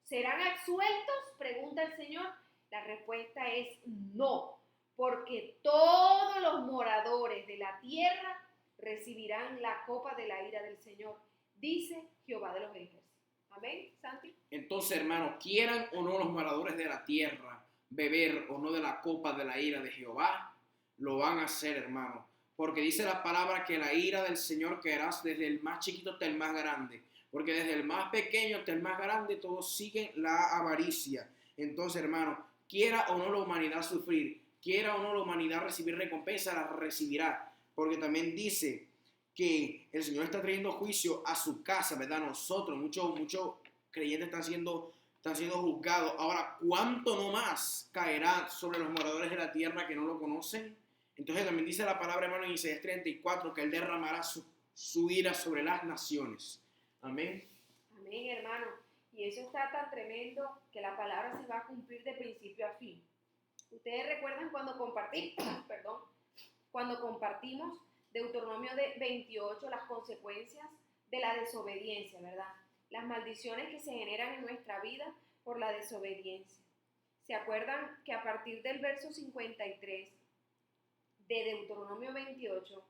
Speaker 1: ¿Serán absueltos? Pregunta el Señor. La respuesta es no, porque todos los moradores de la tierra recibirán la copa de la ira del Señor, dice Jehová de los ejércitos. Amén, Santi.
Speaker 2: Entonces, hermanos, quieran o no los moradores de la tierra beber o no de la copa de la ira de Jehová, lo van a hacer, hermanos. Porque dice la palabra que la ira del Señor caerá desde el más chiquito hasta el más grande. Porque desde el más pequeño hasta el más grande todos siguen la avaricia. Entonces, hermanos, quiera o no la humanidad sufrir, quiera o no la humanidad recibir recompensa, la recibirá. Porque también dice que el Señor está trayendo juicio a su casa, ¿verdad? Nosotros, muchos creyentes están siendo juzgados. Ahora, ¿cuánto no más caerá sobre los moradores de la tierra que no lo conocen? Entonces también dice la palabra, hermano, en Isaías 34, que Él derramará su ira sobre las naciones. Amén.
Speaker 1: Amén, hermano. Y eso está tan tremendo que la palabra se va a cumplir de principio a fin. Ustedes recuerdan cuando compartimos Deuteronomio 28, las consecuencias de la desobediencia, ¿verdad? Las maldiciones que se generan en nuestra vida por la desobediencia. ¿Se acuerdan que a partir del verso 53 de Deuteronomio 28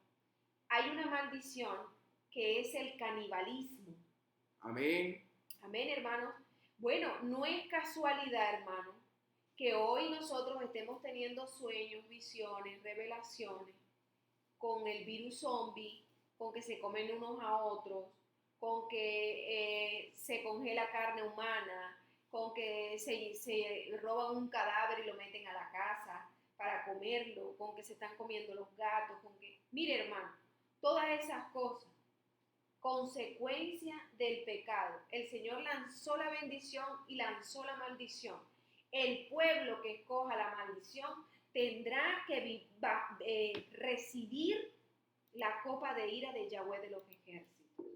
Speaker 1: hay una maldición que es el canibalismo?
Speaker 2: Amén.
Speaker 1: Amén, hermanos. Bueno, no es casualidad, hermano, que hoy nosotros estemos teniendo sueños, visiones, revelaciones con el virus zombie, con que se comen unos a otros, con que se congela carne humana, con que se roban un cadáver y lo meten a la casa para comerlo, con que se están comiendo los gatos, con que... Mire, hermano, todas esas cosas, consecuencia del pecado. El Señor lanzó la bendición y lanzó la maldición. El pueblo que escoja la maldición tendrá que recibir la copa de ira de Yahweh de los ejércitos.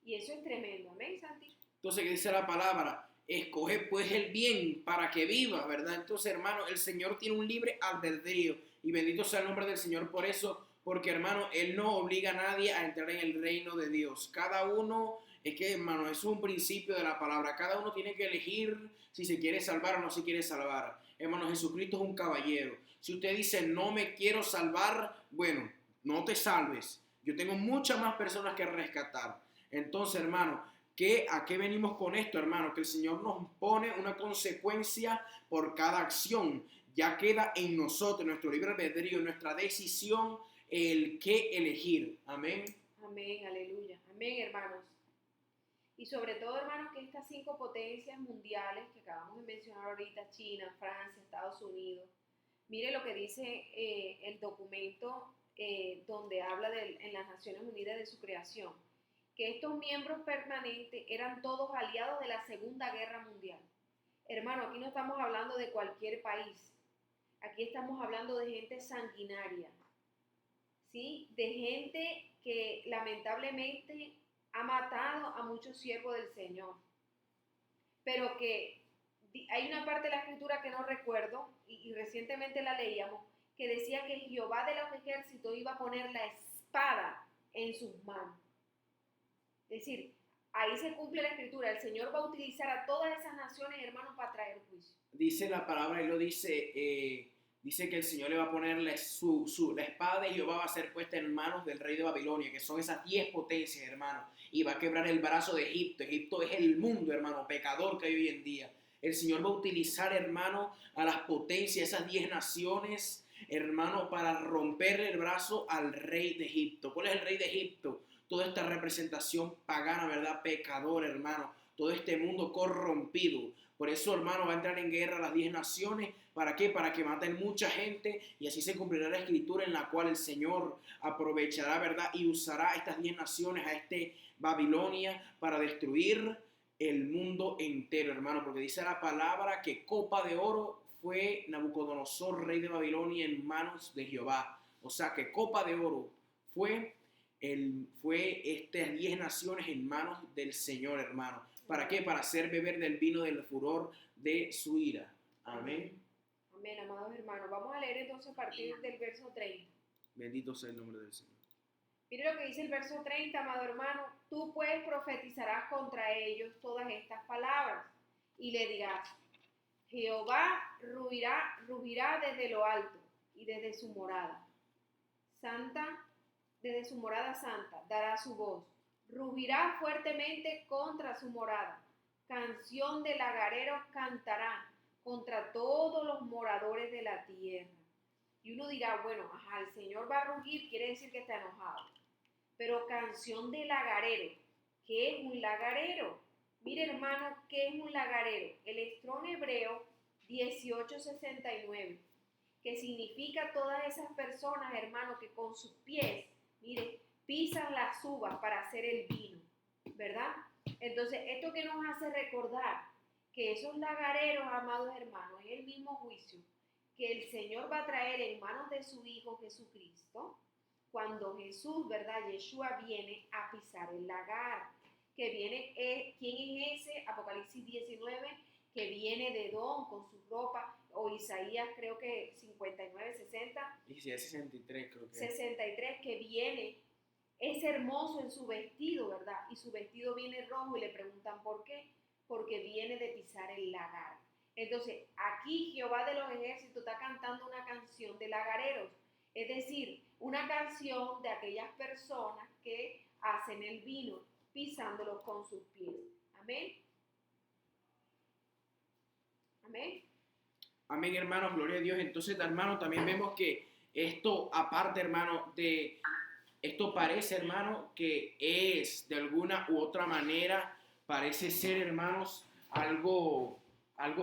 Speaker 1: Y eso es tremendo. Amén, Santi.
Speaker 2: Entonces, ¿qué dice la palabra? Escoge pues el bien para que vivas, ¿verdad? Entonces, hermano, el Señor tiene un libre albedrío y bendito sea el nombre del Señor por eso, porque, hermano, Él no obliga a nadie a entrar en el reino de Dios. Cada uno, es que, hermano, eso es un principio de la palabra. Cada uno tiene que elegir si se quiere salvar o no se quiere salvar. Hermano, Jesucristo es un caballero. Si usted dice, no me quiero salvar, bueno, no te salves. Yo tengo muchas más personas que rescatar. Entonces, hermano, ¿a qué venimos con esto, hermano? Que el Señor nos pone una consecuencia por cada acción. Ya queda en nosotros, nuestro libre albedrío, nuestra decisión, el qué elegir. Amén.
Speaker 1: Amén, aleluya. Amén, hermanos. Y sobre todo, hermanos, que estas 5 potencias mundiales que acabamos de mencionar ahorita, China, Francia, Estados Unidos, mire lo que dice el documento donde habla en las Naciones Unidas de su creación, que estos miembros permanentes eran todos aliados de la Segunda Guerra Mundial. Hermano, aquí no estamos hablando de cualquier país, aquí estamos hablando de gente sanguinaria, ¿sí? De gente que lamentablemente ha matado a muchos siervos del Señor, pero que hay una parte de la escritura que no recuerdo y recientemente la leíamos, que decía que Jehová de los ejércitos iba a poner la espada en sus manos. Es decir, ahí se cumple la escritura, el Señor va a utilizar a todas esas naciones, hermanos, para traer juicio.
Speaker 2: Dice la palabra y lo dice, dice que el Señor le va a poner la espada de Jehová va a ser puesta en manos del rey de Babilonia, que son esas 10 potencias, hermano, y va a quebrar el brazo de Egipto. Egipto es el mundo, hermano, pecador que hay hoy en día. El Señor va a utilizar, hermano, a las potencias, esas 10 naciones, hermano, para romper el brazo al rey de Egipto. ¿Cuál es el rey de Egipto? Toda esta representación pagana, ¿verdad? Pecador, hermano. Todo este mundo corrompido. Por eso, hermano, va a entrar en guerra las 10 naciones. ¿Para qué? Para que maten mucha gente y así se cumplirá la escritura en la cual el Señor aprovechará, ¿verdad? Y usará a estas 10 naciones, a Babilonia, para destruir el mundo entero, hermano. Porque dice la palabra que copa de oro fue Nabucodonosor, rey de Babilonia, en manos de Jehová. O sea que copa de oro fue estas 10 naciones en manos del Señor, hermano. ¿Para qué? Para hacer beber del vino del furor de su ira. Amén.
Speaker 1: Amén, amados hermanos. Vamos a leer entonces a partir del verso 30.
Speaker 2: Bendito sea el nombre del Señor.
Speaker 1: Mire lo que dice el verso 30, amado hermano. Tú pues profetizarás contra ellos todas estas palabras y le dirás, Jehová rugirá desde lo alto y desde su morada santa, desde su morada santa, dará su voz. Rugirá fuertemente contra su morada. Canción de lagareros cantará contra todos los moradores de la tierra. Y uno dirá, bueno, el Señor va a rugir, quiere decir que está enojado. Pero canción de lagarero, ¿qué es un lagarero? Mire, hermano, ¿qué es un lagarero? El Strong hebreo 1869, que significa todas esas personas, hermano, que con sus pies, mire, pisan las uvas para hacer el vino, ¿verdad? Entonces, esto que nos hace recordar que esos lagareros, amados hermanos, es el mismo juicio que el Señor va a traer en manos de su Hijo Jesucristo, cuando Jesús, ¿verdad? Yeshua viene a pisar el lagar, que viene, ¿quién es ese? Apocalipsis 19, que viene de Edom con su ropa, o Isaías creo que 59, 60.
Speaker 2: Isaías 63 creo que.
Speaker 1: 63, que viene, es hermoso en su vestido, ¿verdad? Y su vestido viene rojo y le preguntan ¿por qué? Porque viene de pisar el lagar. Entonces, aquí Jehová de los ejércitos está cantando una canción de lagareros, es decir, una canción de aquellas personas que hacen el vino, pisándolo con sus pies. Amén. Amén.
Speaker 2: Amén, hermanos, gloria a Dios. Entonces, hermano, también vemos que esto, aparte, hermano, esto parece, hermano, que es de alguna u otra manera, parece ser, hermanos, algo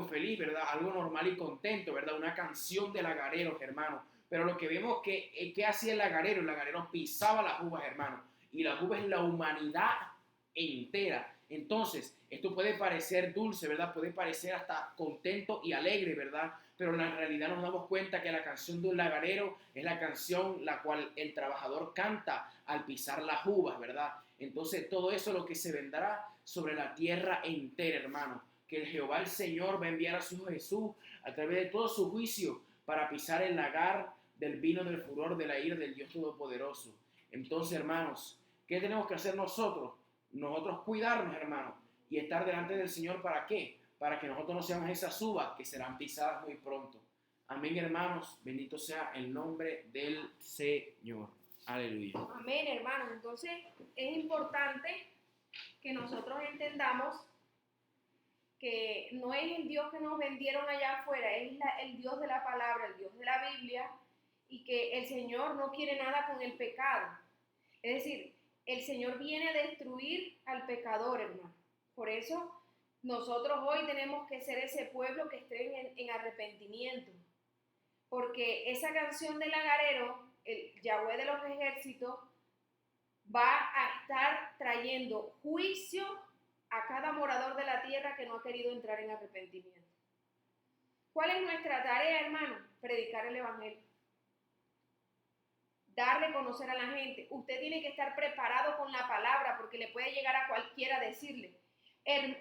Speaker 2: feliz, ¿verdad? Algo normal y contento, ¿verdad? Una canción de lagareros, hermano. Pero lo que vemos que hacía el lagarero pisaba las uvas, hermano. Y las uvas es la humanidad entera. Entonces, esto puede parecer dulce, ¿verdad? Puede parecer hasta contento y alegre, ¿verdad? Pero en la realidad nos damos cuenta que la canción de un lagarero es la canción la cual el trabajador canta al pisar las uvas, ¿verdad? Entonces, todo eso lo que se vendrá sobre la tierra entera, hermano. Que el Jehová el Señor va a enviar a su Hijo Jesús a través de todo su juicio para pisar el lagar del vino del furor de la ira del Dios Todopoderoso. Entonces, hermanos, ¿qué tenemos que hacer nosotros? Nosotros cuidarnos, hermanos, y estar delante del Señor. ¿Para qué? Para que nosotros no seamos esas uvas que serán pisadas muy pronto. Amén, hermanos. Bendito sea el nombre del Señor. Aleluya.
Speaker 1: Amén, hermanos. Entonces, es importante que nosotros entendamos que no es el Dios que nos vendieron allá afuera, es el Dios de la palabra, el Dios de la Biblia, y que el Señor no quiere nada con el pecado. Es decir, el Señor viene a destruir al pecador, hermano. Por eso nosotros hoy tenemos que ser ese pueblo que esté en arrepentimiento. Porque esa canción del lagarero, el Yahweh de los ejércitos, va a estar trayendo juicio a cada morador de la tierra que no ha querido entrar en arrepentimiento. ¿Cuál es nuestra tarea, hermano? Predicar el evangelio. Darle a conocer a la gente. Usted tiene que estar preparado con la palabra porque le puede llegar a cualquiera a decirle,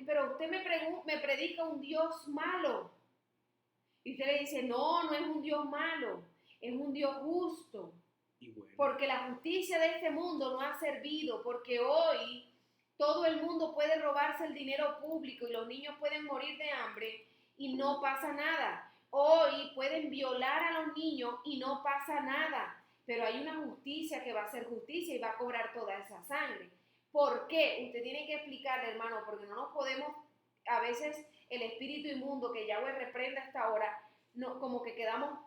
Speaker 1: pero usted me predica un Dios malo. Y usted le dice, no es un Dios malo, es un Dios justo.
Speaker 2: Y bueno.
Speaker 1: Porque la justicia de este mundo no ha servido, porque hoy todo el mundo puede robarse el dinero público y los niños pueden morir de hambre y no pasa nada. Hoy pueden violar a los niños y no pasa nada. Pero hay una justicia que va a ser justicia y va a cobrar toda esa sangre. ¿Por qué? Usted tiene que explicarle, hermano, porque no nos podemos, a veces el espíritu inmundo que Yahweh reprenda hasta ahora, no, como que quedamos,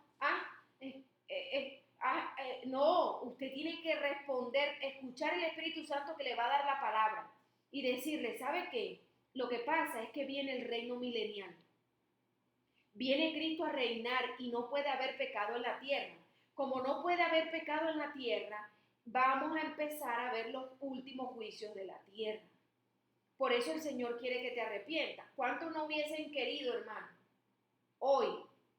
Speaker 1: no, usted tiene que responder, escuchar el Espíritu Santo que le va a dar la palabra y decirle, ¿sabe qué? Lo que pasa es que viene el reino milenial. Viene Cristo a reinar y no puede haber pecado en la tierra. Como no puede haber pecado en la tierra, vamos a empezar a ver los últimos juicios de la tierra. Por eso el Señor quiere que te arrepientas. ¿Cuántos no hubiesen querido, hermano? Hoy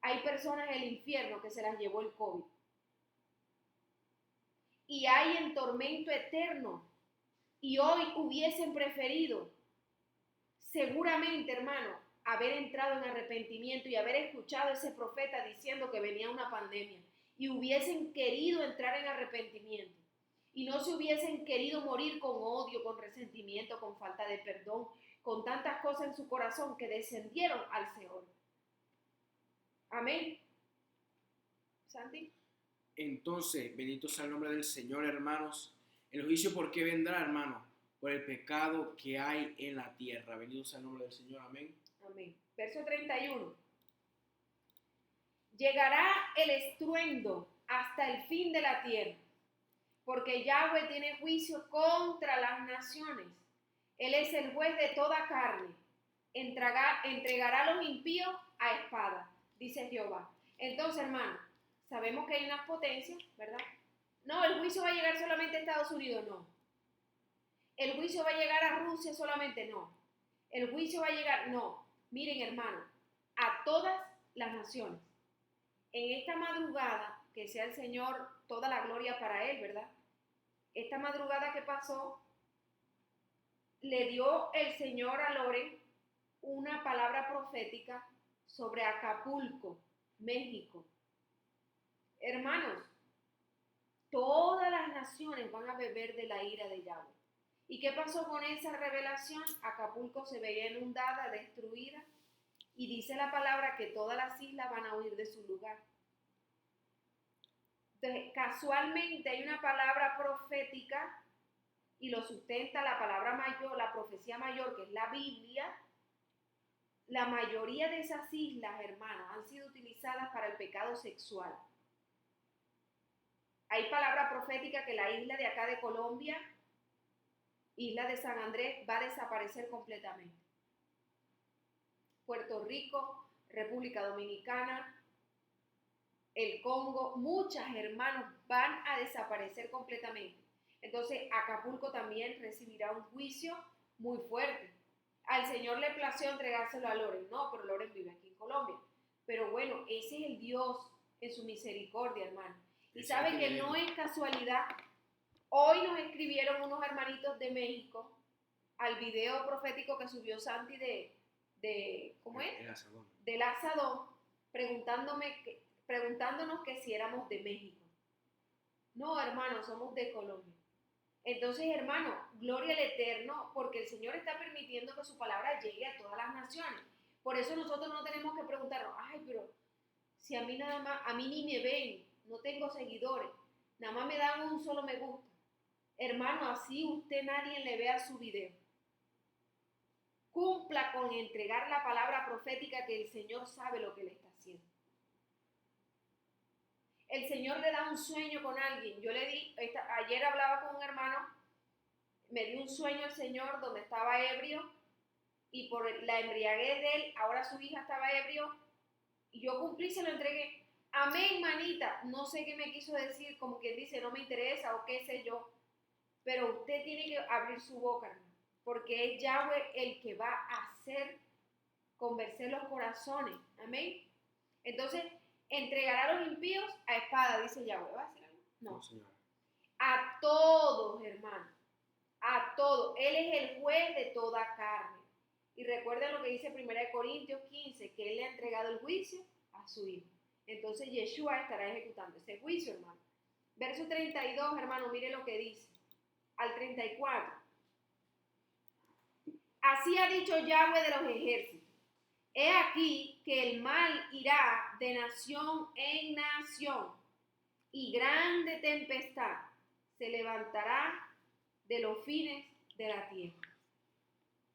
Speaker 1: hay personas en el infierno que se las llevó el COVID. Y hay en tormento eterno. Y hoy hubiesen preferido, seguramente, hermano, haber entrado en arrepentimiento y haber escuchado a ese profeta diciendo que venía una pandemia. Y hubiesen querido entrar en arrepentimiento. Y no se hubiesen querido morir con odio, con resentimiento, con falta de perdón, con tantas cosas en su corazón que descendieron al Seol. Amén. Santi.
Speaker 2: Entonces, bendito sea el nombre del Señor, hermanos. El juicio, ¿por qué vendrá, hermano? Por el pecado que hay en la tierra. Bendito sea el nombre del Señor, amén.
Speaker 1: Amén. Verso 31. Llegará el estruendo hasta el fin de la tierra, porque Yahweh tiene juicio contra las naciones. Él es el juez de toda carne. Entregará a los impíos a espada, dice Jehová. Entonces, hermano, sabemos que hay unas potencias, ¿verdad? No, el juicio va a llegar solamente a Estados Unidos, no. El juicio va a llegar a Rusia solamente, no. El juicio va a llegar, no. Miren, hermano, a todas las naciones. En esta madrugada, que sea el Señor toda la gloria para Él, ¿verdad? Esta madrugada que pasó, le dio el Señor a Loren una palabra profética sobre Acapulco, México. Hermanos, todas las naciones van a beber de la ira de Yahweh. ¿Y qué pasó con esa revelación? Acapulco se veía inundada, destruida, y dice la palabra que todas las islas van a huir de su lugar. Entonces, casualmente hay una palabra profética y lo sustenta la palabra mayor, la profecía mayor, que es la Biblia. La mayoría de esas islas, hermanos, han sido utilizadas para el pecado sexual. Hay palabra profética que la isla de acá de Colombia, isla de San Andrés, va a desaparecer completamente. Puerto Rico, República Dominicana, el Congo, muchas, hermanos, van a desaparecer completamente. Entonces, Acapulco también recibirá un juicio muy fuerte. Al Señor le plació entregárselo a Loren. No, pero Loren vive aquí en Colombia. Pero bueno, ese es el Dios en su misericordia, hermano. Y sabe que no es casualidad. Hoy nos escribieron unos hermanitos de México al video profético que subió Santi ¿cómo es?
Speaker 2: El asadón.
Speaker 1: Del asadón, preguntándonos que si éramos de México. No, hermano, somos de Colombia. Entonces, hermano, gloria al Eterno, porque el Señor está permitiendo que su palabra llegue a todas las naciones. Por eso nosotros no tenemos que preguntarnos, ay, pero si a mí nada más, a mí ni me ven, no tengo seguidores, nada más me dan un solo me gusta. Hermano, así usted nadie le vea su video. Cumpla con entregar la palabra profética que el Señor sabe lo que le está haciendo. El Señor le da un sueño con alguien. Yo le di, ayer hablaba con un hermano, me dio un sueño el Señor donde estaba ebrio y por la embriaguez de él, ahora su hija estaba ebrio y yo cumplí, se lo entregué. Amén, manita. No sé qué me quiso decir, como quien dice, no me interesa o qué sé yo, pero usted tiene que abrir su boca, hermano, porque es Yahweh el que va a hacer convencer los corazones. Amén. Entonces, entregará a los impíos a espada, dice Yahweh. ¿Va a decir algo? No.
Speaker 2: Señora.
Speaker 1: A todos, hermano. A todos. Él es el juez de toda carne. Y recuerden lo que dice 1 Corintios 15, que Él le ha entregado el juicio a su Hijo. Entonces Yeshua estará ejecutando ese juicio, hermano. Verso 32, hermano, mire lo que dice. Al 34. Así ha dicho Yahweh de los ejércitos. He aquí que el mal irá de nación en nación, y grande tempestad se levantará de los fines de la tierra.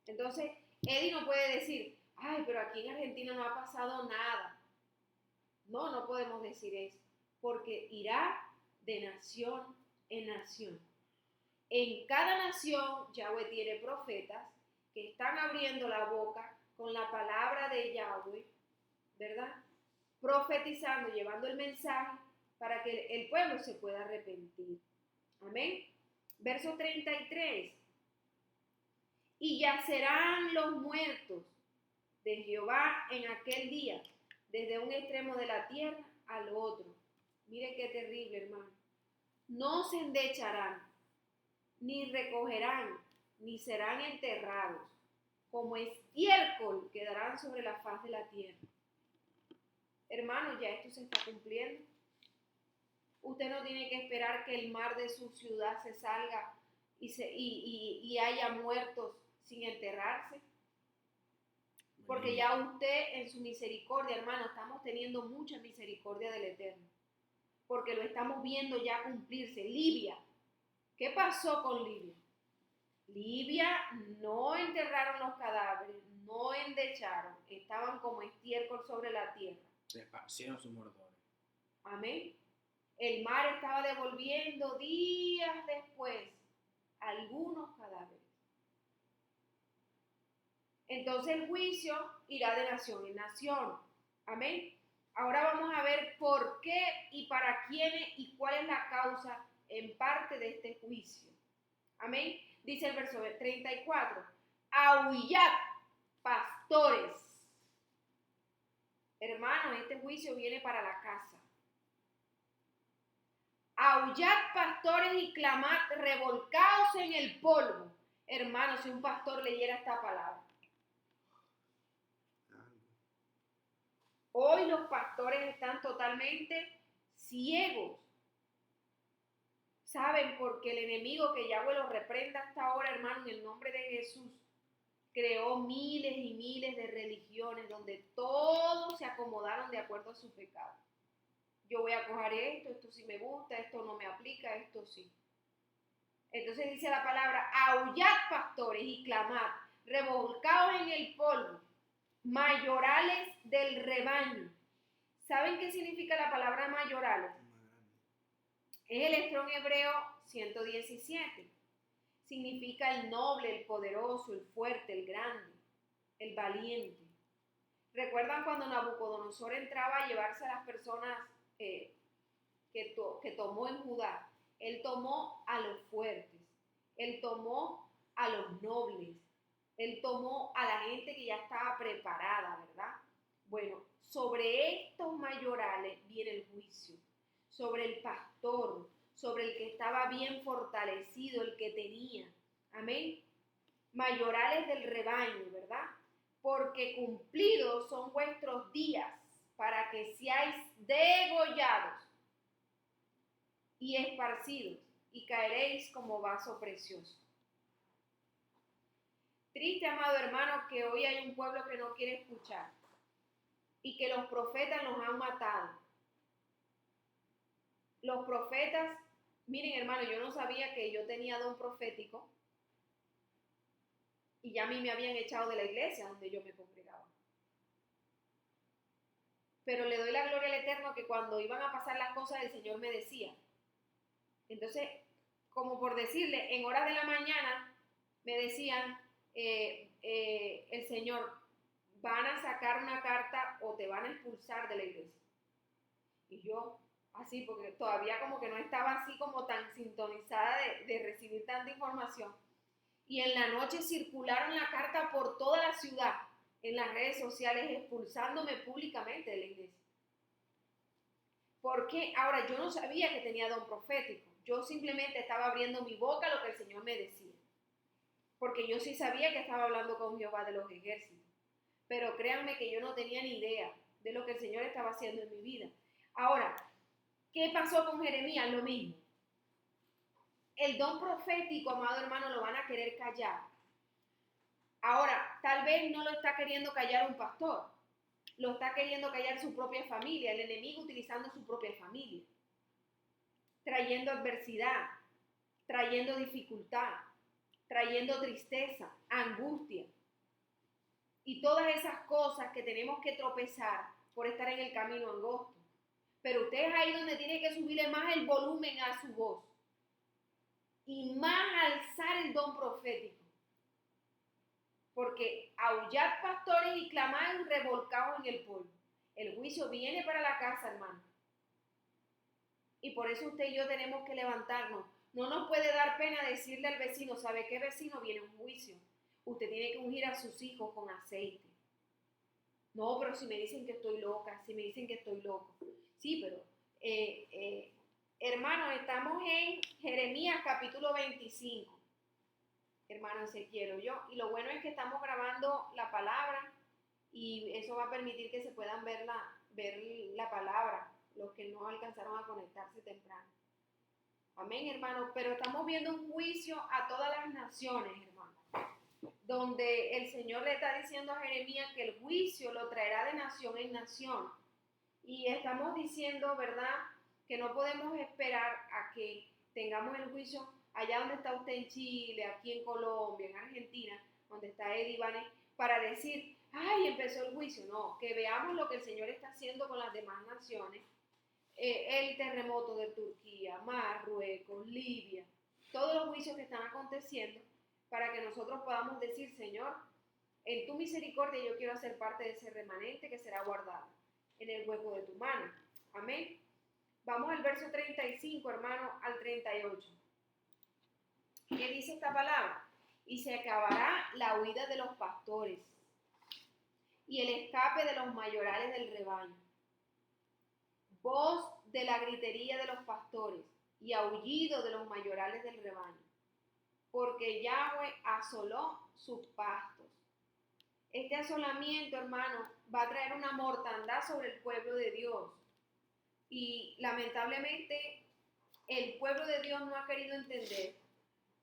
Speaker 1: Entonces, Eddie no puede decir, ay, pero aquí en Argentina no ha pasado nada. No, no podemos decir eso, porque irá de nación en nación. En cada nación, Yahweh tiene profetas que están abriendo la boca con la palabra de Yahweh, ¿verdad? Profetizando, llevando el mensaje para que el pueblo se pueda arrepentir. Amén. Verso 33. Y yacerán los muertos de Jehová en aquel día, desde un extremo de la tierra al otro. Mire qué terrible, hermano. No se endecharán, ni recogerán, ni serán enterrados. Como estiércol quedarán sobre la faz de la tierra. Hermano, ya esto se está cumpliendo. Usted no tiene que esperar que el mar de su ciudad se salga y haya muertos sin enterrarse. Porque ya usted en su misericordia, hermano, estamos teniendo mucha misericordia del Eterno. Porque lo estamos viendo ya cumplirse. Libia. ¿Qué pasó con Libia? Libia no enterraron los cadáveres, no endecharon, estaban como estiércol sobre la tierra.
Speaker 2: Se esparcieron sus moradores.
Speaker 1: Amén. El mar estaba devolviendo días después algunos cadáveres. Entonces el juicio irá de nación en nación. Amén. Ahora vamos a ver por qué y para quiénes y cuál es la causa en parte de este juicio. Amén. Dice el verso 34. Aullad, pastores. Hermanos, este juicio viene para la casa. Aullad, pastores, y clamad, revolcaos en el polvo. Hermanos, si un pastor leyera esta palabra. Hoy los pastores están totalmente ciegos. ¿Saben? Porque el enemigo, que Yahweh lo reprenda hasta ahora, hermano, en el nombre de Jesús, creó miles y miles de religiones donde todos se acomodaron de acuerdo a su pecado. Yo voy a coger esto sí me gusta, esto no me aplica, esto sí. Entonces dice la palabra, aullad, pastores, y clamad, revolcaos en el polvo, mayorales del rebaño. ¿Saben qué significa la palabra mayorales? Es el Strong hebreo 117. Significa el noble, el poderoso, el fuerte, el grande, el valiente. ¿Recuerdan cuando Nabucodonosor entraba a llevarse a las personas que tomó en Judá? Él tomó a los fuertes, él tomó a los nobles, él tomó a la gente que ya estaba preparada, ¿verdad? Bueno, sobre estos mayorales viene el juicio. Sobre el pastor, sobre el que estaba bien fortalecido, el que tenía. Amén. mayorales del rebaño, ¿verdad? Porque cumplidos son vuestros días para que seáis degollados y esparcidos y caeréis como vaso precioso. Triste, amado hermano, que hoy hay un pueblo que no quiere escuchar y que los profetas los han matado. Los profetas, miren hermano, yo no sabía que yo tenía don profético y ya a mí me habían echado de la iglesia donde yo me congregaba. Pero le doy la gloria al Eterno que cuando iban a pasar las cosas el Señor me decía. Entonces, como por decirle, en horas de la mañana me decían, el Señor, van a sacar una carta o te van a expulsar de la iglesia. Y yo, así, porque todavía como que no estaba así como tan sintonizada de recibir tanta información. Y en la noche circularon la carta por toda la ciudad, en las redes sociales, expulsándome públicamente de la iglesia. Porque ahora yo no sabía que tenía don profético. Yo simplemente estaba abriendo mi boca a lo que el Señor me decía. Porque yo sí sabía que estaba hablando con Jehová de los ejércitos. Pero créanme que yo no tenía ni idea de lo que el Señor estaba haciendo en mi vida. Ahora, ¿qué pasó con Jeremías? Lo mismo. El don profético, amado hermano, lo van a querer callar. Ahora, tal vez no lo está queriendo callar un pastor. Lo está queriendo callar su propia familia, el enemigo utilizando su propia familia. Trayendo adversidad, trayendo dificultad, trayendo tristeza, angustia. Y todas esas cosas que tenemos que tropezar por estar en el camino angosto. Pero usted es ahí donde tiene que subirle más el volumen a su voz. Y más alzar el don profético. Porque aullad pastores y clamad revolcados en el polvo. El juicio viene para la casa, hermano. Y por eso usted y yo tenemos que levantarnos. No nos puede dar pena decirle al vecino, ¿sabe qué vecino? Viene un juicio. Usted tiene que ungir a sus hijos con aceite. No, pero si me dicen que estoy loca, si me dicen que estoy loco. Sí, pero, hermanos, estamos en Jeremías capítulo 25. Hermano Ezequiel, yo. Y lo bueno es que estamos grabando la palabra y eso va a permitir que se puedan ver la palabra, los que no alcanzaron a conectarse temprano. Amén, hermano. Pero estamos viendo un juicio a todas las naciones, hermano, donde el Señor le está diciendo a Jeremías que el juicio lo traerá de nación en nación. Y estamos diciendo, ¿verdad?, que no podemos esperar a que tengamos el juicio allá donde está usted en Chile, aquí en Colombia, en Argentina, donde está Eddie Vanes, para decir, ay, empezó el juicio. No, que veamos lo que el Señor está haciendo con las demás naciones. El terremoto de Turquía, Marruecos, Libia, todos los juicios que están aconteciendo, para que nosotros podamos decir, Señor, en tu misericordia yo quiero hacer parte de ese remanente que será guardado en el hueco de tu mano. Amén. Vamos al verso 35, hermano, al 38. ¿Qué dice esta palabra? Y se acabará la huida de los pastores y el escape de los mayorales del rebaño. Voz de la gritería de los pastores y aullido de los mayorales del rebaño. Porque Yahweh asoló sus pastos. Este asolamiento, hermano, va a traer una mortandad sobre el pueblo de Dios. Y lamentablemente el pueblo de Dios no ha querido entender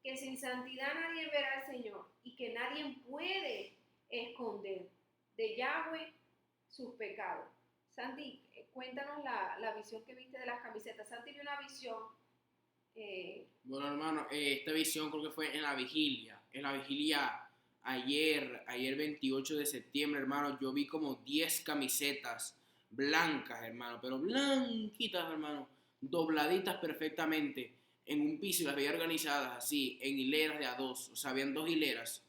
Speaker 1: que sin santidad nadie verá al Señor y que nadie puede esconder de Yahweh sus pecados. Santi, cuéntanos la visión que viste de las camisetas. Santi vio una visión.
Speaker 2: Bueno, hermano, esta visión creo que fue en la vigilia. En la vigilia ayer 28 de septiembre, hermano, yo vi como 10 camisetas blancas, hermano, pero blanquitas, hermano, dobladitas perfectamente en un piso y las veía organizadas así, en hileras de a dos, o sea, habían 2 hileras.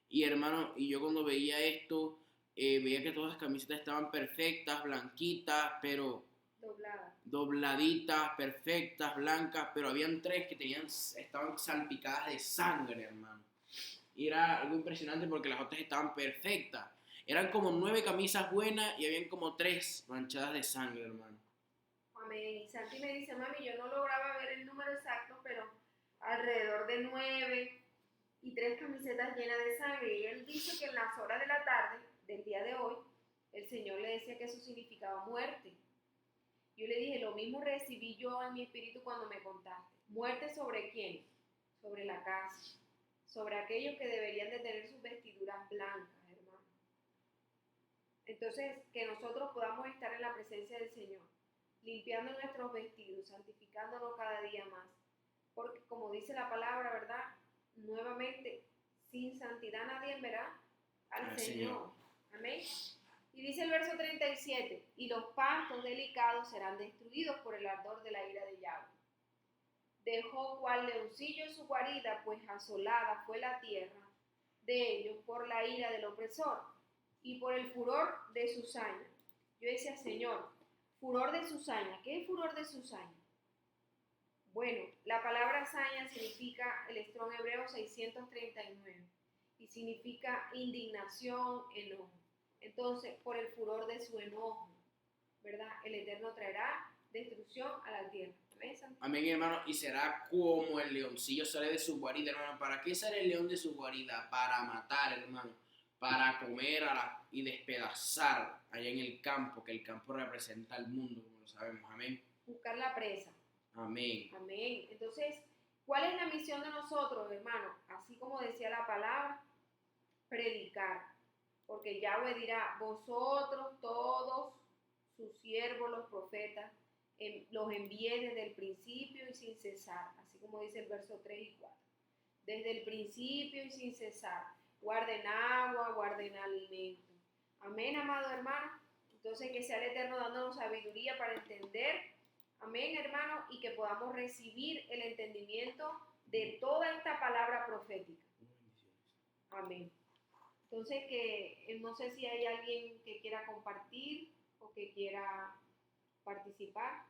Speaker 2: Y hermano, y yo cuando veía esto, veía que todas las camisetas estaban perfectas, blanquitas, pero dobladitas, perfectas, blancas, pero habían 3 que estaban salpicadas de sangre, hermano. Y era algo impresionante porque las otras estaban perfectas. Eran como 9 camisas buenas y habían como 3 manchadas de sangre, hermano.
Speaker 1: Amén. Santi me dice, mami, yo no lograba ver el número exacto, pero alrededor de 9 y 3 camisetas llenas de sangre. Y él dice que en las horas de la tarde del día de hoy, el Señor le decía que eso significaba muerte. Yo le dije, lo mismo recibí yo en mi espíritu cuando me contaste. ¿Muerte sobre quién? Sobre la casa, sobre aquellos que deberían de tener sus vestiduras blancas, hermano. Entonces, que nosotros podamos estar en la presencia del Señor, limpiando nuestros vestidos, santificándonos cada día más. Porque como dice la palabra, ¿verdad? Nuevamente, sin santidad nadie verá al Señor. Amén. Y dice el verso 37, y los pastos delicados serán destruidos por el ardor de la ira de Yahweh. Dejó cual leoncillo en su guarida, pues asolada fue la tierra de ellos por la ira del opresor y por el furor de su saña. Yo decía, Señor, furor de su saña. ¿Qué es furor de su saña? Bueno, la palabra saña significa el Strong hebreo 639 y significa indignación, enojo. Entonces, por el furor de su enojo, ¿verdad? El Eterno traerá destrucción a la tierra.
Speaker 2: Amén, hermano. Y será como el leoncillo sale de su guarida, hermano. ¿Para qué sale el león de su guarida? Para matar, hermano. Para comer y despedazar allá en el campo, que el campo representa al mundo, como lo sabemos. Amén.
Speaker 1: Buscar la presa.
Speaker 2: Amén.
Speaker 1: Amén. Entonces, ¿cuál es la misión de nosotros, hermano? Así como decía la palabra, predicar. Porque Yahweh dirá, vosotros todos, sus siervos, los profetas, los envié desde el principio y sin cesar. Así como dice el verso 3 y 4. Desde el principio y sin cesar. Guarden agua, guarden alimento. Amén, amado hermano. Entonces, que sea el Eterno dándonos sabiduría para entender. Amén, hermano, y que podamos recibir el entendimiento de toda esta palabra profética. Amén. Entonces, que no sé si hay alguien que quiera compartir o que quiera participar.